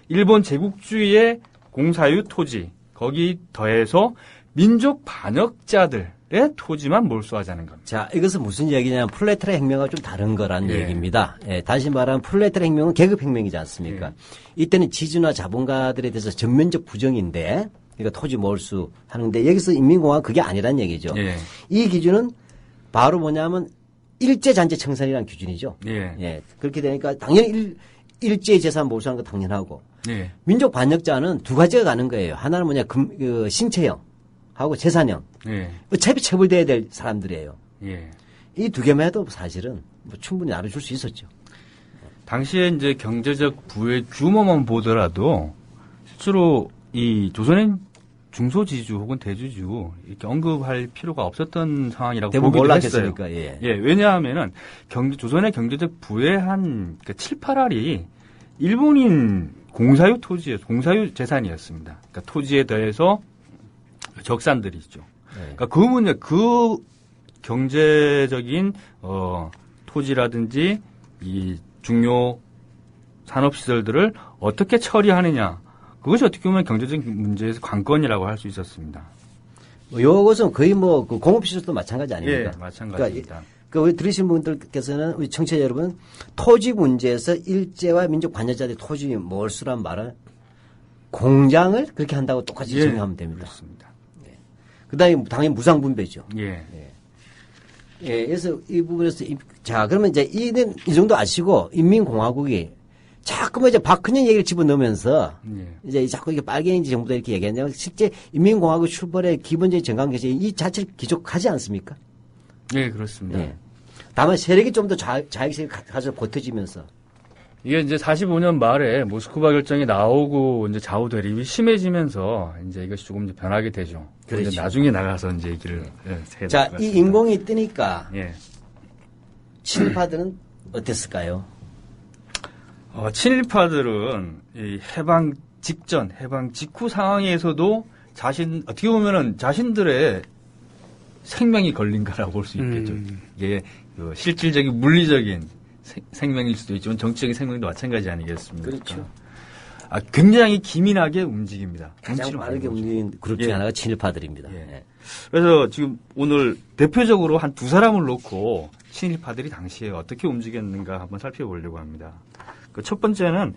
일본 제국주의의 공사유 토지, 거기 더해서 민족 반역자들의 토지만 몰수하자는 겁니다. 자, 이것은 무슨 얘기냐면 프롤레타리아 혁명과 좀 다른 거란 예. 얘기입니다. 예, 다시 말하면 프롤레타리아 혁명은 계급혁명이지 않습니까? 예. 이때는 지주나 자본가들에 대해서 전면적 부정인데, 그러니까 토지 몰수 하는데 여기서 인민공화국 그게 아니란 얘기죠. 예. 이 기준은 바로 뭐냐면 일제잔재 청산이라는 기준이죠. 예. 예, 그렇게 되니까 당연히 일제 재산 몰수하는 거 당연하고 예. 민족 반역자는 두 가지가 가는 거예요. 하나는 뭐냐 신체형하고 재산형. 예. 어차피 처벌돼야 될 사람들이에요. 예. 이 두 개만 해도 사실은 충분히 나눠줄 수 있었죠. 당시에 이제 경제적 부의 규모만 보더라도 실제로 이 조선인 중소지주 혹은 대주주 이렇게 언급할 필요가 없었던 상황이라고 대부분 보기도 했어요. 몰랐겠습니까? 예. 예, 왜냐하면은 조선의 경제적 부의 한 7, 8할이 일본인 공사유 공사유 재산이었습니다. 그러니까 토지에 대해서 적산들이 있죠. 네. 그러니까 그 경제적인 토지라든지 이 중요 산업 시설들을 어떻게 처리하느냐, 그것이 어떻게 보면 경제적 문제에서 관건이라고 할 수 있었습니다. 요것은 거의 그 공업시설도 마찬가지 아닙니까? 예, 마찬가지입니다. 그러니까 우리 들으신 분들께서는 우리 청취자 여러분, 토지 문제에서 일제와 민족 반역자들의 토지 몰수란 말은 공장을 그렇게 한다고 똑같이 정의하면 됩니다. 그렇습니다. 그다음에 당연히 무상분배죠. 예. 예, 그래서 이 부분에서 자 그러면 이제 이 정도 아시고 인민공화국이 자꾸만 이제 박근혜 얘기를 집어넣으면서 예. 이제 자꾸 이게 빨갱이 정부다 이렇게 얘기하냐면 실제 인민공화국 출발의 기본적인 정강개시 이 자체를 기족하지 않습니까? 예, 그렇습니다. 예. 다만 세력이 좀 더 자익색을 가져 보태지면서 이게 이제 45년 말에 모스크바 결정이 나오고 이제 좌우 대립이 심해지면서 이제 이것이 조금 이제 변하게 되죠. 그렇죠. 이제 나중에 나가서 이제 얘기를 해야 될 자, 것 이 같습니다. 인공이 뜨니까 예. 친일파들은 어땠을까요? 친일파들은 이 해방 직전, 해방 직후 상황에서도 어떻게 보면은 자신들의 생명이 걸린 거라고 볼 수 있겠죠. 이게 실질적인 물리적인 생명일 수도 있지만 정치적인 생명도 마찬가지 아니겠습니까? 그렇죠. 굉장히 기민하게 움직입니다. 가장 눈치를 빠르게 많이 보죠. 움직이는 그룹 중에 예. 하나가 친일파들입니다. 예. 예. 그래서 지금 오늘 대표적으로 한 두 사람을 놓고 친일파들이 당시에 어떻게 움직였는가 한번 살펴보려고 합니다. 그 첫 번째는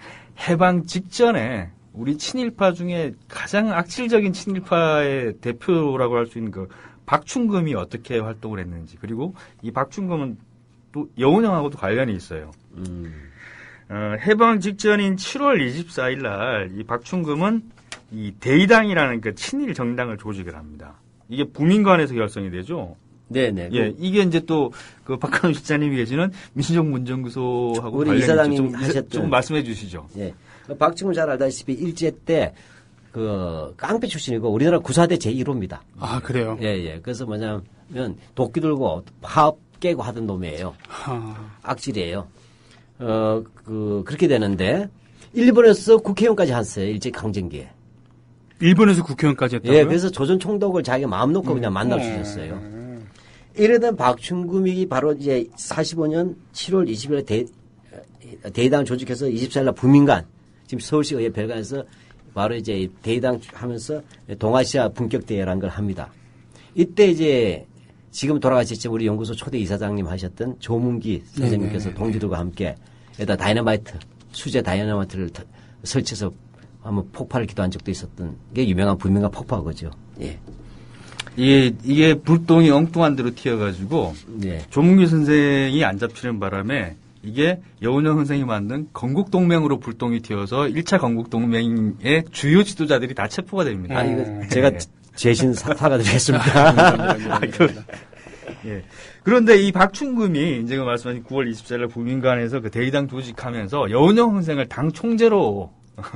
해방 직전에 우리 친일파 중에 가장 악질적인 친일파의 대표라고 할 수 있는 그 박충금이 어떻게 활동을 했는지, 그리고 이 박충금은 또 여운형하고도 관련이 있어요. 해방 직전인 7월 24일 날 이 박충금은 이 대의당이라는 그 친일 정당을 조직을 합니다. 이게 부민관에서 결성이 되죠. 네네. 예, 이게 이제 또 그 박한우 실장님이 계시는 민족문정구소하고 우리 관련이 이사장님이 좀 하셨던 좀 말씀해 주시죠. 예. 박충금 잘 알다시피 일제 때 그 깡패 출신이고 우리나라 구사대 제1호입니다. 아, 그래요? 예, 예. 그래서 뭐냐면 도끼 들고 파업 깨고 하던 놈이에요. 악질이에요. 그렇게 되는데 일본에서 국회의원까지 했어요. 일제 강점기에. 일본에서 국회의원까지 했다고요? 예, 그래서 조선 총독을 자기가 마음 놓고 그냥 만날 수 있었어요. 이러던 박충금이 바로 이제 45년 7월 20일에 대의당 조직해서 24일날 부민관, 지금 서울시 의회 별관에서 바로 이제 대의당 하면서 동아시아 분격대회라는 걸 합니다. 이때 이제 지금 돌아가셨지만 우리 연구소 초대 이사장님 하셨던 조문기 선생님께서 동지들과 함께 여기다 다이너마이트, 수제 다이너마이트를 설치해서 한번 폭발을 기도한 적도 있었던 게 유명한 부민관 폭파거죠. 예. 이게 불똥이 엉뚱한 데로 튀어가지고 네. 조문기 선생이 안 잡히는 바람에 이게 여운형 선생이 만든 건국동맹으로 불똥이 튀어서 1차 건국동맹의 주요 지도자들이 다 체포가 됩니다. 아, 이거 제가 재신 사과드리겠습니다. 예. 그런데 이 박충금이 이제 말씀하신 9월 24일 부민관에서 그 대의당 조직하면서 여운형 선생을 당 총재로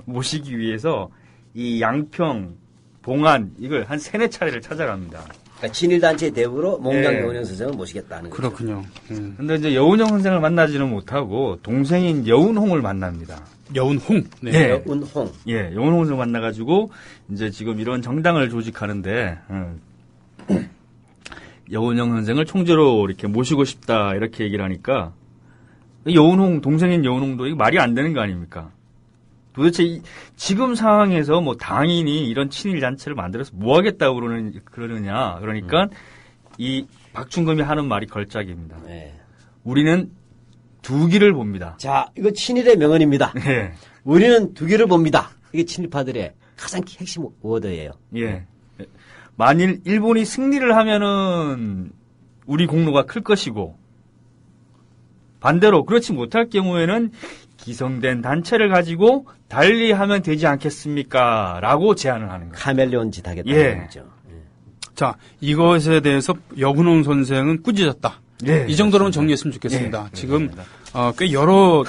모시기 위해서 이 양평, 봉안 이걸 한 3-4차례를 찾아갑니다. 그러니까 친일단체 대우로 몽양 예. 여운형 선생을 모시겠다는 거죠. 그렇군요. 근데 이제 여운형 선생을 만나지는 못하고 동생인 여운홍을 만납니다. 여운홍. 네. 예. 여운홍. 예, 여운홍 선생 만나가지고 이제 지금 이런 정당을 조직하는데 여운형 선생을 총재로 이렇게 모시고 싶다 이렇게 얘기를 하니까 여운홍 동생인 여운홍도 이게 말이 안 되는 거 아닙니까? 도대체 지금 상황에서 뭐 당인이 이런 친일 단체를 만들어서 뭐 하겠다고 그러느냐. 그러니까 이 박충금이 하는 말이 걸작입니다. 네. 우리는 두 길을 봅니다. 자, 이거 친일의 명언입니다. 예. 우리는 두 길을 봅니다. 이게 친일파들의 가장 핵심 워드예요. 예. 만일 일본이 승리를 하면은 우리 공로가 클 것이고 반대로 그렇지 못할 경우에는 기성된 단체를 가지고 달리 하면 되지 않겠습니까? 라고 제안을 하는 거예요. 카멜레온 짓 하겠다는 예. 거죠. 자, 이것에 대해서 여운홍 선생은 꾸짖었다. 예, 이 정도로는 그렇습니다. 정리했으면 좋겠습니다. 예, 지금 그렇습니다. 꽤 여러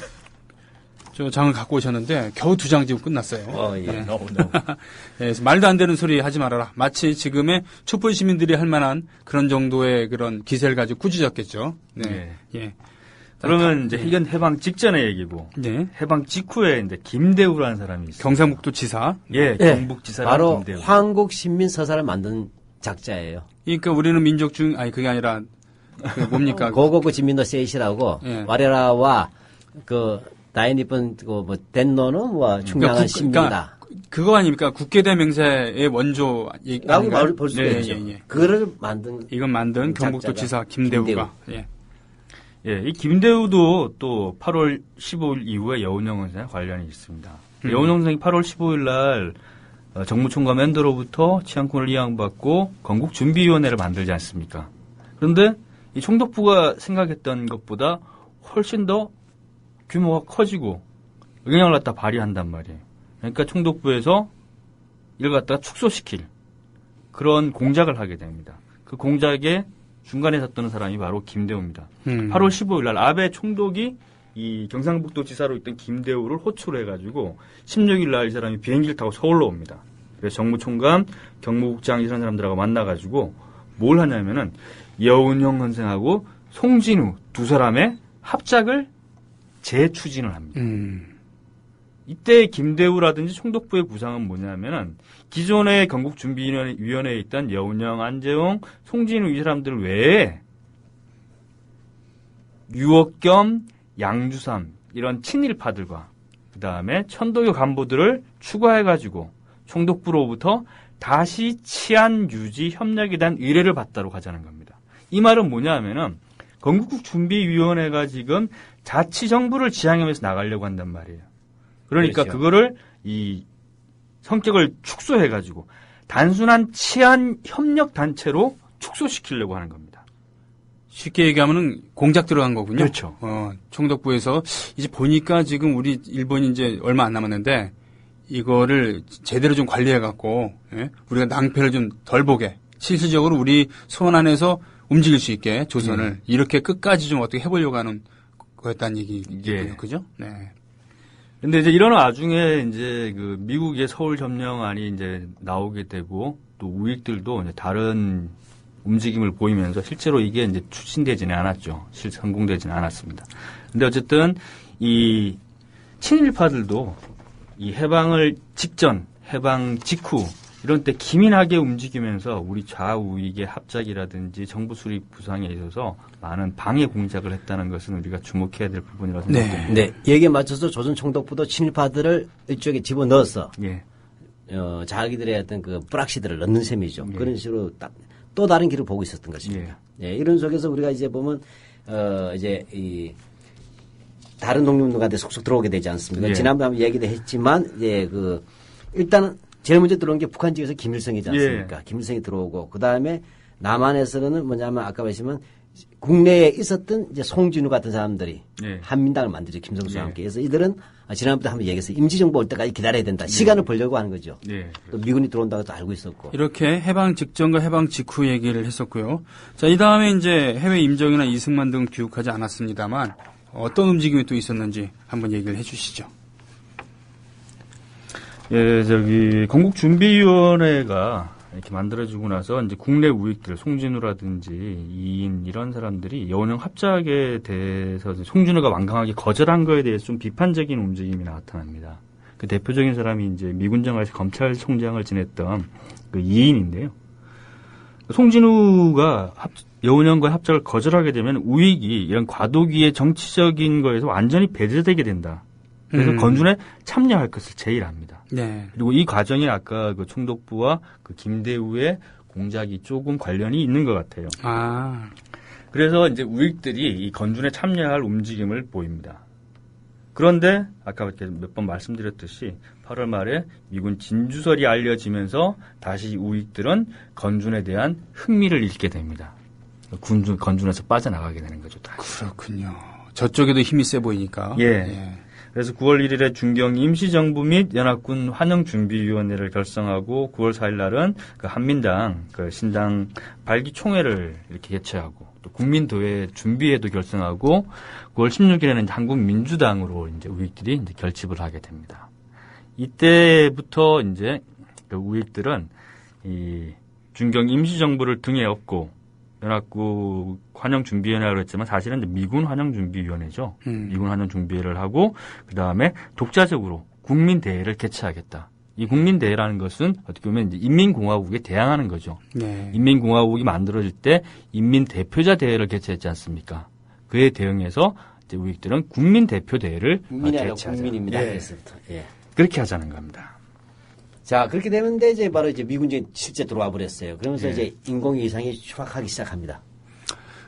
장을 갖고 오셨는데 겨우 2장 지금 끝났어요. 예. 너무. 예, 그래서 말도 안 되는 소리 하지 말아라. 마치 지금의 촛불 시민들이 할 만한 그런 정도의 그런 기세를 가지고 꾸짖었겠죠. 네. 예. 그러면 이제 해방 직전의 얘기고 네. 해방 직후에 이제 김대우라는 사람이 있어요. 경상북도 지사. 예, 예. 경북지사라는 바로 김대우. 황국 신민 서사를 만든 작자예요. 그러니까 우리는 민족 중 그게 아니라 그 뭡니까? 고고고 진민도 세이시라고 예. 와레라와 그 다이니쁜 뭐 덴노는 뭐 충량한 신민이다. 그거 아닙니까? 국계대 맹세의 원조 라고 볼 수가 예, 있죠. 예, 예. 그거를 만든 이건 만든 경북도 작자가 지사 김대우가. 예. 예, 이 김대우도 또 8월 15일 이후에 여운형 선생과 관련이 있습니다. 여운형 선생이 8월 15일 날 정무총괄 멘더로부터 치안권을 이양받고 건국준비위원회를 만들지 않습니까? 그런데 이 총독부가 생각했던 것보다 훨씬 더 규모가 커지고 영향을 갖다 발휘한단 말이에요. 그러니까 총독부에서 이걸 갖다가 축소시킬 그런 공작을 하게 됩니다. 그 공작에 중간에 섰던 사람이 바로 김대우입니다. 8월 15일 날 아베 총독이 이 경상북도 지사로 있던 김대우를 호출을 해가지고 16일 날 이 사람이 비행기를 타고 서울로 옵니다. 그래서 정무총감, 경무국장 이런 사람들하고 만나가지고 뭘 하냐면은 여운형 선생하고 송진우 두 사람의 합작을 재추진을 합니다. 이때 김대우라든지 총독부의 구상은 뭐냐면은 기존의 건국준비위원회에 있던 여운형, 안재홍, 송진우 이 사람들 외에 유억겸, 양주삼 이런 친일파들과 그 다음에 천도교 간부들을 추가해가지고 총독부로부터 다시 치안 유지 협력에 대한 의뢰를 받도록 하자는 겁니다. 이 말은 뭐냐면은 건국준비위원회가 지금 자치정부를 지향하면서 나가려고 한단 말이에요. 그러니까 그렇죠. 그거를 이 성격을 축소해가지고 단순한 치안 협력 단체로 축소시키려고 하는 겁니다. 쉽게 얘기하면은 공작 들어간 거군요. 그렇죠. 총독부에서 이제 보니까 지금 우리 일본이 이제 얼마 안 남았는데 이거를 제대로 좀 관리해갖고 예? 우리가 낭패를 좀 덜 보게 실질적으로 우리 손 안에서 움직일 수 있게 조선을 이렇게 끝까지 좀 어떻게 해보려고 하는 거였다는 얘기군요. 그죠? 네. 근데 이제 이런 와중에 이제 그 미국의 서울 점령안이 이제 나오게 되고 또 우익들도 이제 다른 움직임을 보이면서 실제로 이게 이제 추진되지는 않았죠. 성공되지는 않았습니다. 근데 어쨌든 이 친일파들도 이 해방을 직전, 해방 직후 이런 때 기민하게 움직이면서 우리 좌우익의 합작이라든지 정부 수립 구상에 있어서 많은 방해 공작을 했다는 것은 우리가 주목해야 될 부분이라고 생각합니다. 네. 여기에 맞춰서 조선 총독부도 친일파들을 이쪽에 집어넣어서 예. 자기들의 어떤 그 뿌락시들을 넣는 셈이죠. 예. 그런 식으로 또 다른 길을 보고 있었던 것입니다. 예. 이런 속에서 우리가 이제 보면 이제 이 다른 독립운동가한테 속속 들어오게 되지 않습니까? 예. 지난번에 한번 얘기도 했지만 이제 그 일단은 제일 먼저 들어온 게 북한 지역에서 김일성이지 않습니까? 예. 김일성이 들어오고 그 다음에 남한에서는 뭐냐면 아까 말씀은 국내에 있었던 이제 송진우 같은 사람들이 예. 한민당을 만들죠. 김성수와 예. 함께. 그래서 이들은 지난번에 한번 얘기했어요. 임시정부 올 때까지 기다려야 된다. 시간을 벌려고 하는 거죠. 예. 또 미군이 들어온다고 또 알고 있었고. 이렇게 해방 직전과 해방 직후 얘기를 했었고요. 자, 이 다음에 이제 해외 임정이나 이승만 등 귀국하지 않았습니다만 어떤 움직임이 또 있었는지 한번 얘기를 해주시죠. 예, 건국준비위원회가 이렇게 만들어지고 나서 이제 국내 우익들, 송진우라든지 이인 이런 사람들이 여운형 합작에 대해서 송진우가 완강하게 거절한 거에 대해서 좀 비판적인 움직임이 나타납니다. 그 대표적인 사람이 이제 미군정에서 검찰총장을 지냈던 그 이인인데요. 송진우가 여운형과의 합작을 거절하게 되면 우익이 이런 과도기의 정치적인 거에서 완전히 배제되게 된다. 그래서 건준에 참여할 것을 제의합니다. 네. 그리고 이 과정에 아까 그 총독부와 그 김대우의 공작이 조금 관련이 있는 것 같아요. 아. 그래서 이제 우익들이 이 건준에 참여할 움직임을 보입니다. 그런데 아까 몇 번 말씀드렸듯이 8월 말에 미군 진주설이 알려지면서 다시 우익들은 건준에 대한 흥미를 잃게 됩니다. 건준에서 빠져나가게 되는 거죠. 다시. 그렇군요. 저쪽에도 힘이 세 보이니까. 예. 그래서 9월 1일에 중경 임시정부 및 연합군 환영준비위원회를 결성하고 9월 4일 날은 그 한민당, 그 신당 발기총회를 이렇게 개최하고 또 국민도회 준비회도 결성하고 9월 16일에는 한국민주당으로 이제 우익들이 이제 결집을 하게 됩니다. 이때부터 이제 그 우익들은 이 중경 임시정부를 등에 업고 연합군 환영준비위원회라고 했지만 사실은 이제 미군 환영준비위원회죠. 미군 환영준비회를 하고 그 다음에 독자적으로 국민대회를 개최하겠다. 이 국민대회라는 것은 어떻게 보면 이제 인민공화국에 대항하는 거죠. 네. 인민공화국이 만들어질 때 인민대표자 대회를 개최했지 않습니까? 그에 대응해서 이제 우익들은 국민대표대회를 국민이 아니라 개최하자. 국민입니다. 예. 그래서부터. 예. 그렇게 하자는 겁니다. 자, 그렇게 되는데 이제 바로 이제 미군이 실제 들어와 버렸어요. 그러면서 예. 이제 인공위 이상이 추락하기 시작합니다.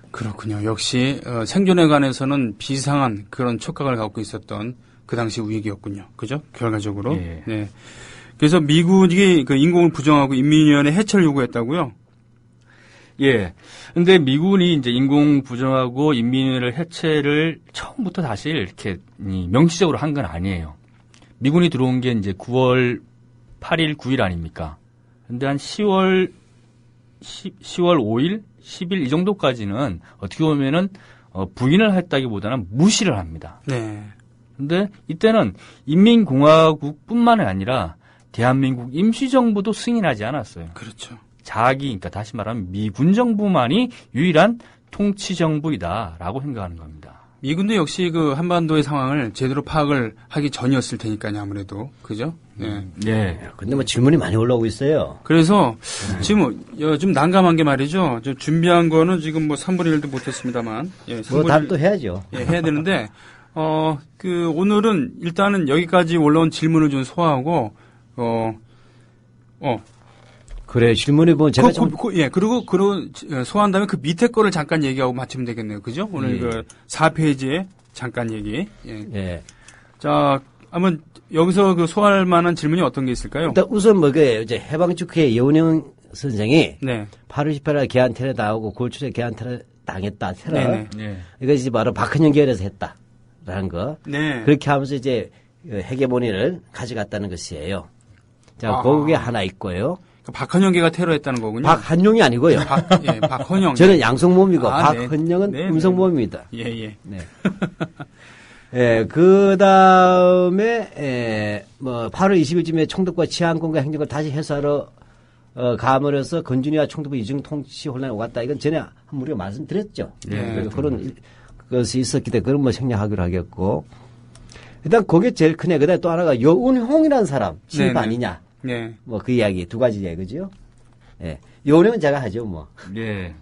그렇군요. 역시 생존에 관해서는 비상한 그런 촉각을 갖고 있었던 그 당시 우익이었군요. 그죠? 결과적으로. 예. 네. 그래서 미국이 그 인공을 부정하고 인민위원회 해체를 요구했다고요? 예. 근데 미군이 이제 인공 부정하고 인민위를 해체를 처음부터 사실 이렇게 명시적으로 한 건 아니에요. 미군이 들어온 게 이제 9월 8일, 9일 아닙니까? 근데 한 10월 5일, 10일 이 정도까지는 어떻게 보면은 부인을 했다기보다는 무시를 합니다. 네. 근데 이때는 인민공화국뿐만 아니라 대한민국 임시정부도 승인하지 않았어요. 그렇죠. 그러니까 다시 말하면 미군 정부만이 유일한 통치정부이다라고 생각하는 겁니다. 미군도 역시 그 한반도의 상황을 제대로 파악을 하기 전이었을 테니까요, 아무래도. 그죠? 네. 예. 근데 뭐 질문이 많이 올라오고 있어요. 그래서 지금 좀 난감한 게 말이죠. 저 준비한 거는 지금 뭐 3분의 1도 못했습니다만. 예, 뭐 다음 또 해야죠. 예, 해야 되는데, 오늘은 일단은 여기까지 올라온 질문을 좀 소화하고, 그래, 질문이 보면 제가 그리고 소화한 다음에 그 밑에 거를 잠깐 얘기하고 마치면 되겠네요. 그죠? 오늘 예. 그 4페이지에 잠깐 얘기. 예. 예. 자, 한번 여기서 그 소화할 만한 질문이 어떤 게 있을까요? 일단 우선 뭐게 이제 해방축회 여운형 선생이 네. 8월 18일 개안텔에 나오고 9월 초에 개안텔에 당했다, 테러. 네네. 네. 이것이 바로 박헌영 계열에서 했다라는 거. 네. 그렇게 하면서 이제 헤게모니를 가져갔다는 것이에요. 자, 아. 그게 하나 있고요. 박헌영계가 테러했다는 거군요. 박한용이 아니고요. 예, 박헌영. 저는 양성모음이고 아, 네. 박헌영은 네, 음성모음입니다. 예, 예. 네. 예, 그 다음에, 뭐, 8월 20일쯤에 총독과 치안권과 행정을 다시 해소하러, 감으로써 건준이와 총독부 이중 통치 혼란이 오갔다. 이건 전에 한번 우리가 말씀드렸죠. 네. 그래서 그런 것이 있었기 때문에 그런 뭐 생략하기로 하겠고. 일단 그게 제일 크네. 그 다음에 또 하나가 여운홍이라는 사람, 친일 네네. 아니냐. 네. 뭐 그 이야기, 두 가지 이야기, 그죠? 예. 여운홍은 제가 하죠, 뭐. 예.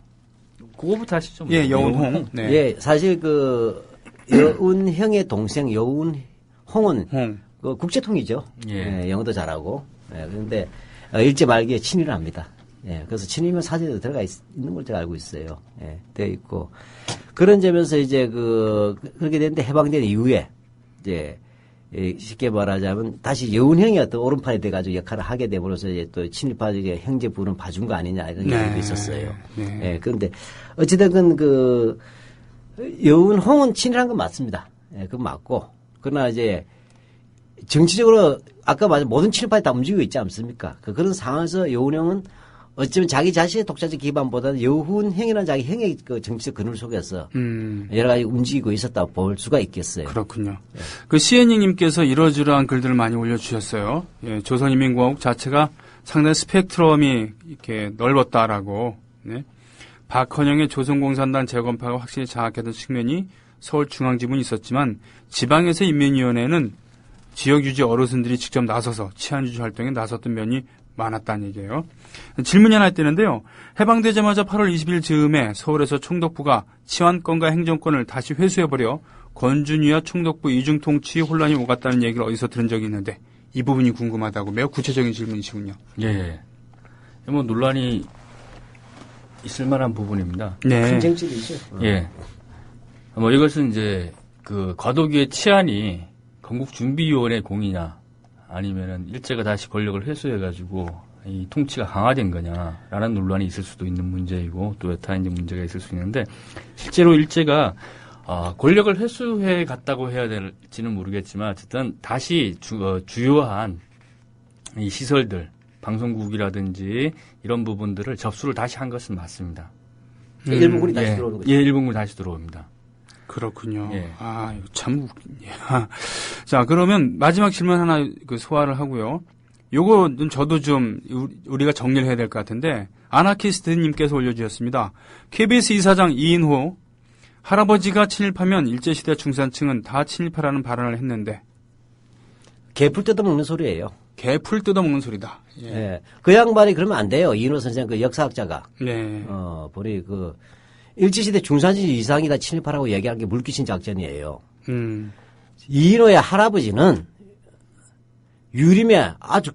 그거부터 하시죠. 뭐. 예, 여운홍. 네. 예, 사실 그, 여운형의 동생 여운홍은 홍. 그 국제통이죠. 예. 예, 영어도 잘하고. 예, 그런데 일제 말기에 친일을 합니다. 예, 그래서 친일면 사진에도 들어가 있는 걸 제가 알고 있어요. 예, 되어 있고. 그런 점에서 이제 그렇게 됐는데 해방된 이후에 이제 쉽게 말하자면 다시 여운형이 어떤 오른팔이 돼가지고 역할을 하게 됨으로써 이제 또 친일파들의 형제 부는 봐준 거 아니냐 이런 네. 얘기도 있었어요. 네. 예, 그런데 어찌됐든 여운홍은 친일한 건 맞습니다. 예, 그건 맞고. 그러나 이제 정치적으로 아까 말한 모든 친일파에 다 움직이고 있지 않습니까? 그런 상황에서 여운형은 어쩌면 자기 자신의 독자적 기반보다는 여운형이라는 자기 형의 그 정치적 그늘 속에서 여러 가지 움직이고 있었다고 볼 수가 있겠어요. 그렇군요. 그 시애닝님께서 이러저러한 글들을 많이 올려주셨어요. 예, 조선인민공화국 자체가 상당히 스펙트럼이 이렇게 넓었다라고. 네. 박헌영의 조선공산당 재건파가 확실히 장악했던 측면이 서울중앙지문이 있었지만 지방에서 인민위원회는 지역유지 어르신들이 직접 나서서 치안유지 활동에 나섰던 면이 많았다는 얘기예요. 질문이 하나 있다는데요. 해방되자마자 8월 20일 즈음에 서울에서 총독부가 치안권과 행정권을 다시 회수해버려 권준위와 총독부 이중통치 혼란이 오갔다는 얘기를 어디서 들은 적이 있는데 이 부분이 궁금하다고 매우 구체적인 질문이시군요. 예. 뭐 논란이 있을 만한 부분입니다. 큰 네. 쟁점이죠. 예. 뭐 이것은 이제 그 과도기의 치안이 건국준비위원회 공이냐 아니면은 일제가 다시 권력을 회수해가지고 이 통치가 강화된 거냐라는 논란이 있을 수도 있는 문제이고 또 여타 이제 문제가 있을 수 있는데 실제로 일제가 권력을 회수해 갔다고 해야 될지는 모르겠지만 어쨌든 다시 주요한 이 시설들 방송국이라든지 이런 부분들을 접수를 다시 한 것은 맞습니다. 일본군이 다시 들어오는 거죠. 예, 일본군이 다시 들어옵니다. 그렇군요. 예. 아, 이거 참 웃기네. 자, 그러면 마지막 질문 하나 소화를 하고요. 요거 좀 저도 좀 우리가 정리를 해야 될 것 같은데 아나키스트님께서 올려주셨습니다. KBS 이사장 이인호 할아버지가 친일파면 일제시대 중산층은 다 친일파라는 발언을 했는데 개풀 뜯어먹는 소리예요. 개풀 뜯어먹는 소리다. 예. 예. 그 양반이 그러면 안 돼요. 이인호 선생 그 역사학자가. 네. 보리 일제시대 중산층 이상이 다 친일파라고 얘기하는 게 물귀신 작전이에요. 이인호의 할아버지는 유림에 아주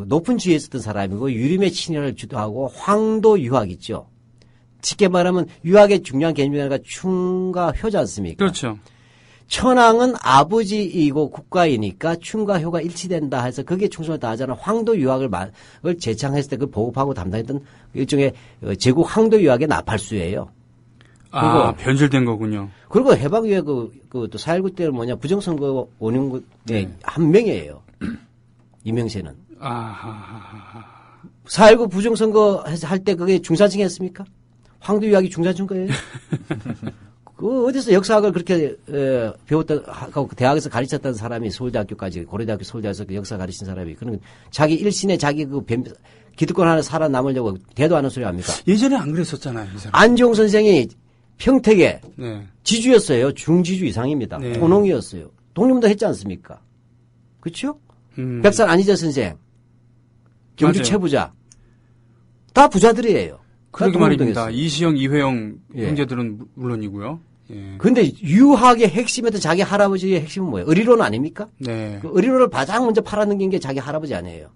높은 지위에 있었던 사람이고 유림의 친일을 주도하고 황도 유학 있죠. 쉽게 말하면 유학의 중요한 개념 중에 하나가 충과 효지 않습니까? 그렇죠. 천황은 아버지이고 국가이니까 충과 효가 일치된다 해서 거기에 충성을 다하자는 황도 유학을 제창했을 때 그 보급하고 담당했던 일종의 제국 황도 유학의 나팔수예요. 아, 변질된 거군요. 그리고 해방 이후에 또 4.19 때는 부정선거 원흉의 한 명이에요. 이명세는. 아하하하. 4.19 부정선거 할 때 그게 중산층이 했습니까? 황도 유학이 중산층 거예요? 어디서 역사학을 그렇게 배웠던 대학에서 가르쳤던 사람이 서울대학교까지 고려대학교 서울대에서 역사 가르친 사람이 그런 자기 일신에 자기 기득권 하나 살아남으려고 대도 않은 소리 합니까? 예전에 안 그랬었잖아요, 이 사람. 안종 선생이 평택에 네. 지주였어요. 중지주 이상입니다. 네. 토농이었어요. 독립운동 했지 않습니까? 그렇죠? 백산 안희재 선생, 경주 맞아요. 최부자 다 부자들이에요. 그러게 다 말입니다. 독립운동했어요. 이시영, 이회영 예. 형제들은 물론이고요. 예. 근데 유학의 핵심이었던 자기 할아버지의 핵심은 뭐예요? 의리론 아닙니까? 네. 그 의리론을 가장 먼저 팔아넘긴 게 자기 할아버지 아니에요.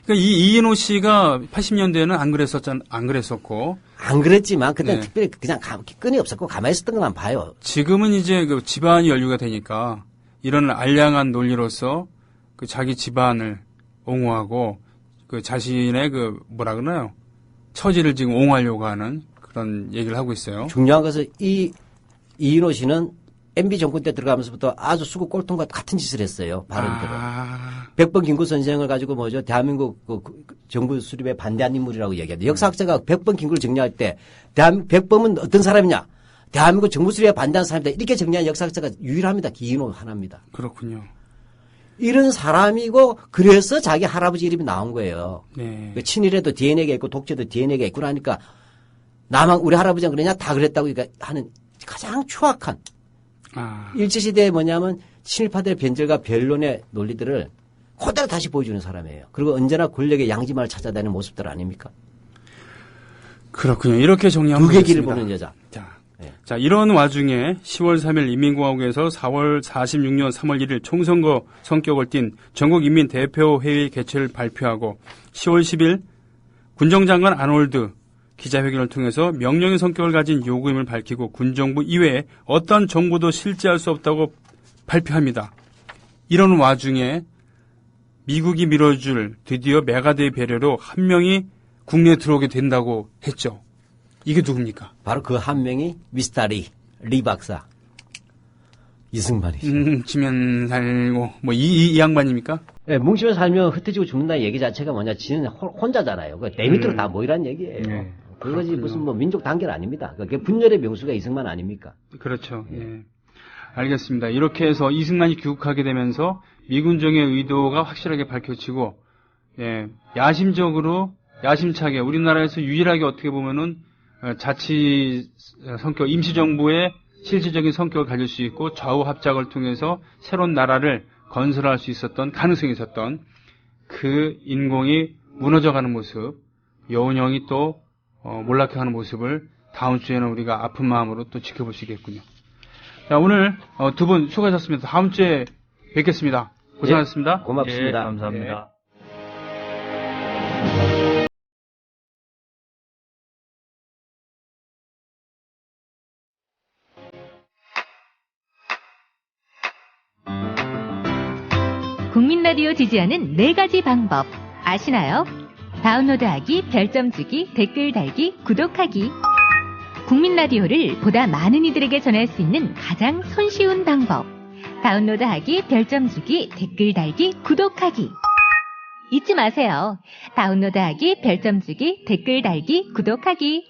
그러니까 이인호 씨가 80년대에는 안 그랬었고 안 그랬지만 그때 네. 특별히 그냥 끈이 없었고 가만히 있었던 것만 봐요. 지금은 이제 그 집안이 연루가 되니까 이런 알량한 논리로서 그 자기 집안을 옹호하고 그 자신의 뭐라 그러나요? 처지를 지금 옹호하려고 하는 그런 얘기를 하고 있어요. 중요한 것은 이인호 씨는 MB 정권 때 들어가면서부터 아주 수구 꼴통과 같은 짓을 했어요. 발언들을. 백번 김구 선생을 가지고 뭐죠? 대한민국 정부 수립에 반대한 인물이라고 얘기하는데 역사학자가 백번 김구를 정리할 때 백범은 어떤 사람이냐? 대한민국 정부 수립에 반대한 사람이다. 이렇게 정리한 역사학자가 유일합니다. 이인호 하나입니다. 그렇군요. 이런 사람이고 그래서 자기 할아버지 이름이 나온 거예요. 네. 친일에도 DNA가 있고 독재도 DNA가 있고 하니까 나만 우리 할아버지가 그러냐 다 그랬다고 하는 가장 추악한 일제시대에 뭐냐면 친일파들의 변절과 변론의 논리들을 그대로 다시 보여주는 사람이에요. 그리고 언제나 권력의 양지만을 찾아다니는 모습들 아닙니까? 그렇군요. 이렇게 정리하면 북의 길을 되겠습니다. 보는 여자. 자, 이런 와중에 10월 3일 인민공화국에서 4월 46년 3월 1일 총선거 성격을 띤 전국인민대표회의 개최를 발표하고 10월 10일 군정장관 아놀드 기자회견을 통해서 명령의 성격을 가진 요구임을 밝히고 군정부 이외에 어떤 정부도 실제할 수 없다고 발표합니다. 이런 와중에 미국이 밀어줄 드디어 메가드의 배려로 한 명이 국내에 들어오게 된다고 했죠. 이게 누굽니까? 바로 그 한 명이 미스터 리 박사. 이승만이죠. 지면 살고, 이 양반입니까? 네, 뭉치면 살면 흩어지고 죽는다는 얘기 자체가 뭐냐. 지는 혼자잖아요. 내 밑으로 다 모이라는 얘기예요. 네, 그것이 그렇군요. 무슨 민족 단결 아닙니다. 그게 분열의 명수가 이승만 아닙니까? 그렇죠. 예. 알겠습니다. 이렇게 해서 이승만이 귀국하게 되면서 미군정의 의도가 확실하게 밝혀지고, 야심차게 우리나라에서 유일하게 어떻게 보면은 자치 성격, 임시정부의 실질적인 성격을 가질 수 있고 좌우 합작을 통해서 새로운 나라를 건설할 수 있었던 가능성이 있었던 그 인공이 무너져가는 모습, 여운형이 또 몰락해가는 모습을 다음 주에는 우리가 아픈 마음으로 또 지켜볼 수 있겠군요. 자, 오늘 두 분 수고하셨습니다. 다음 주에 뵙겠습니다. 고생하셨습니다. 고맙습니다. 감사합니다. 국민 라디오 지지하는 4가지 방법 아시나요? 다운로드하기, 별점 주기, 댓글 달기, 구독하기. 국민 라디오를 보다 많은 이들에게 전할 수 있는 가장 손쉬운 방법. 다운로드하기, 별점 주기, 댓글 달기, 구독하기. 잊지 마세요. 다운로드하기, 별점 주기, 댓글 달기, 구독하기.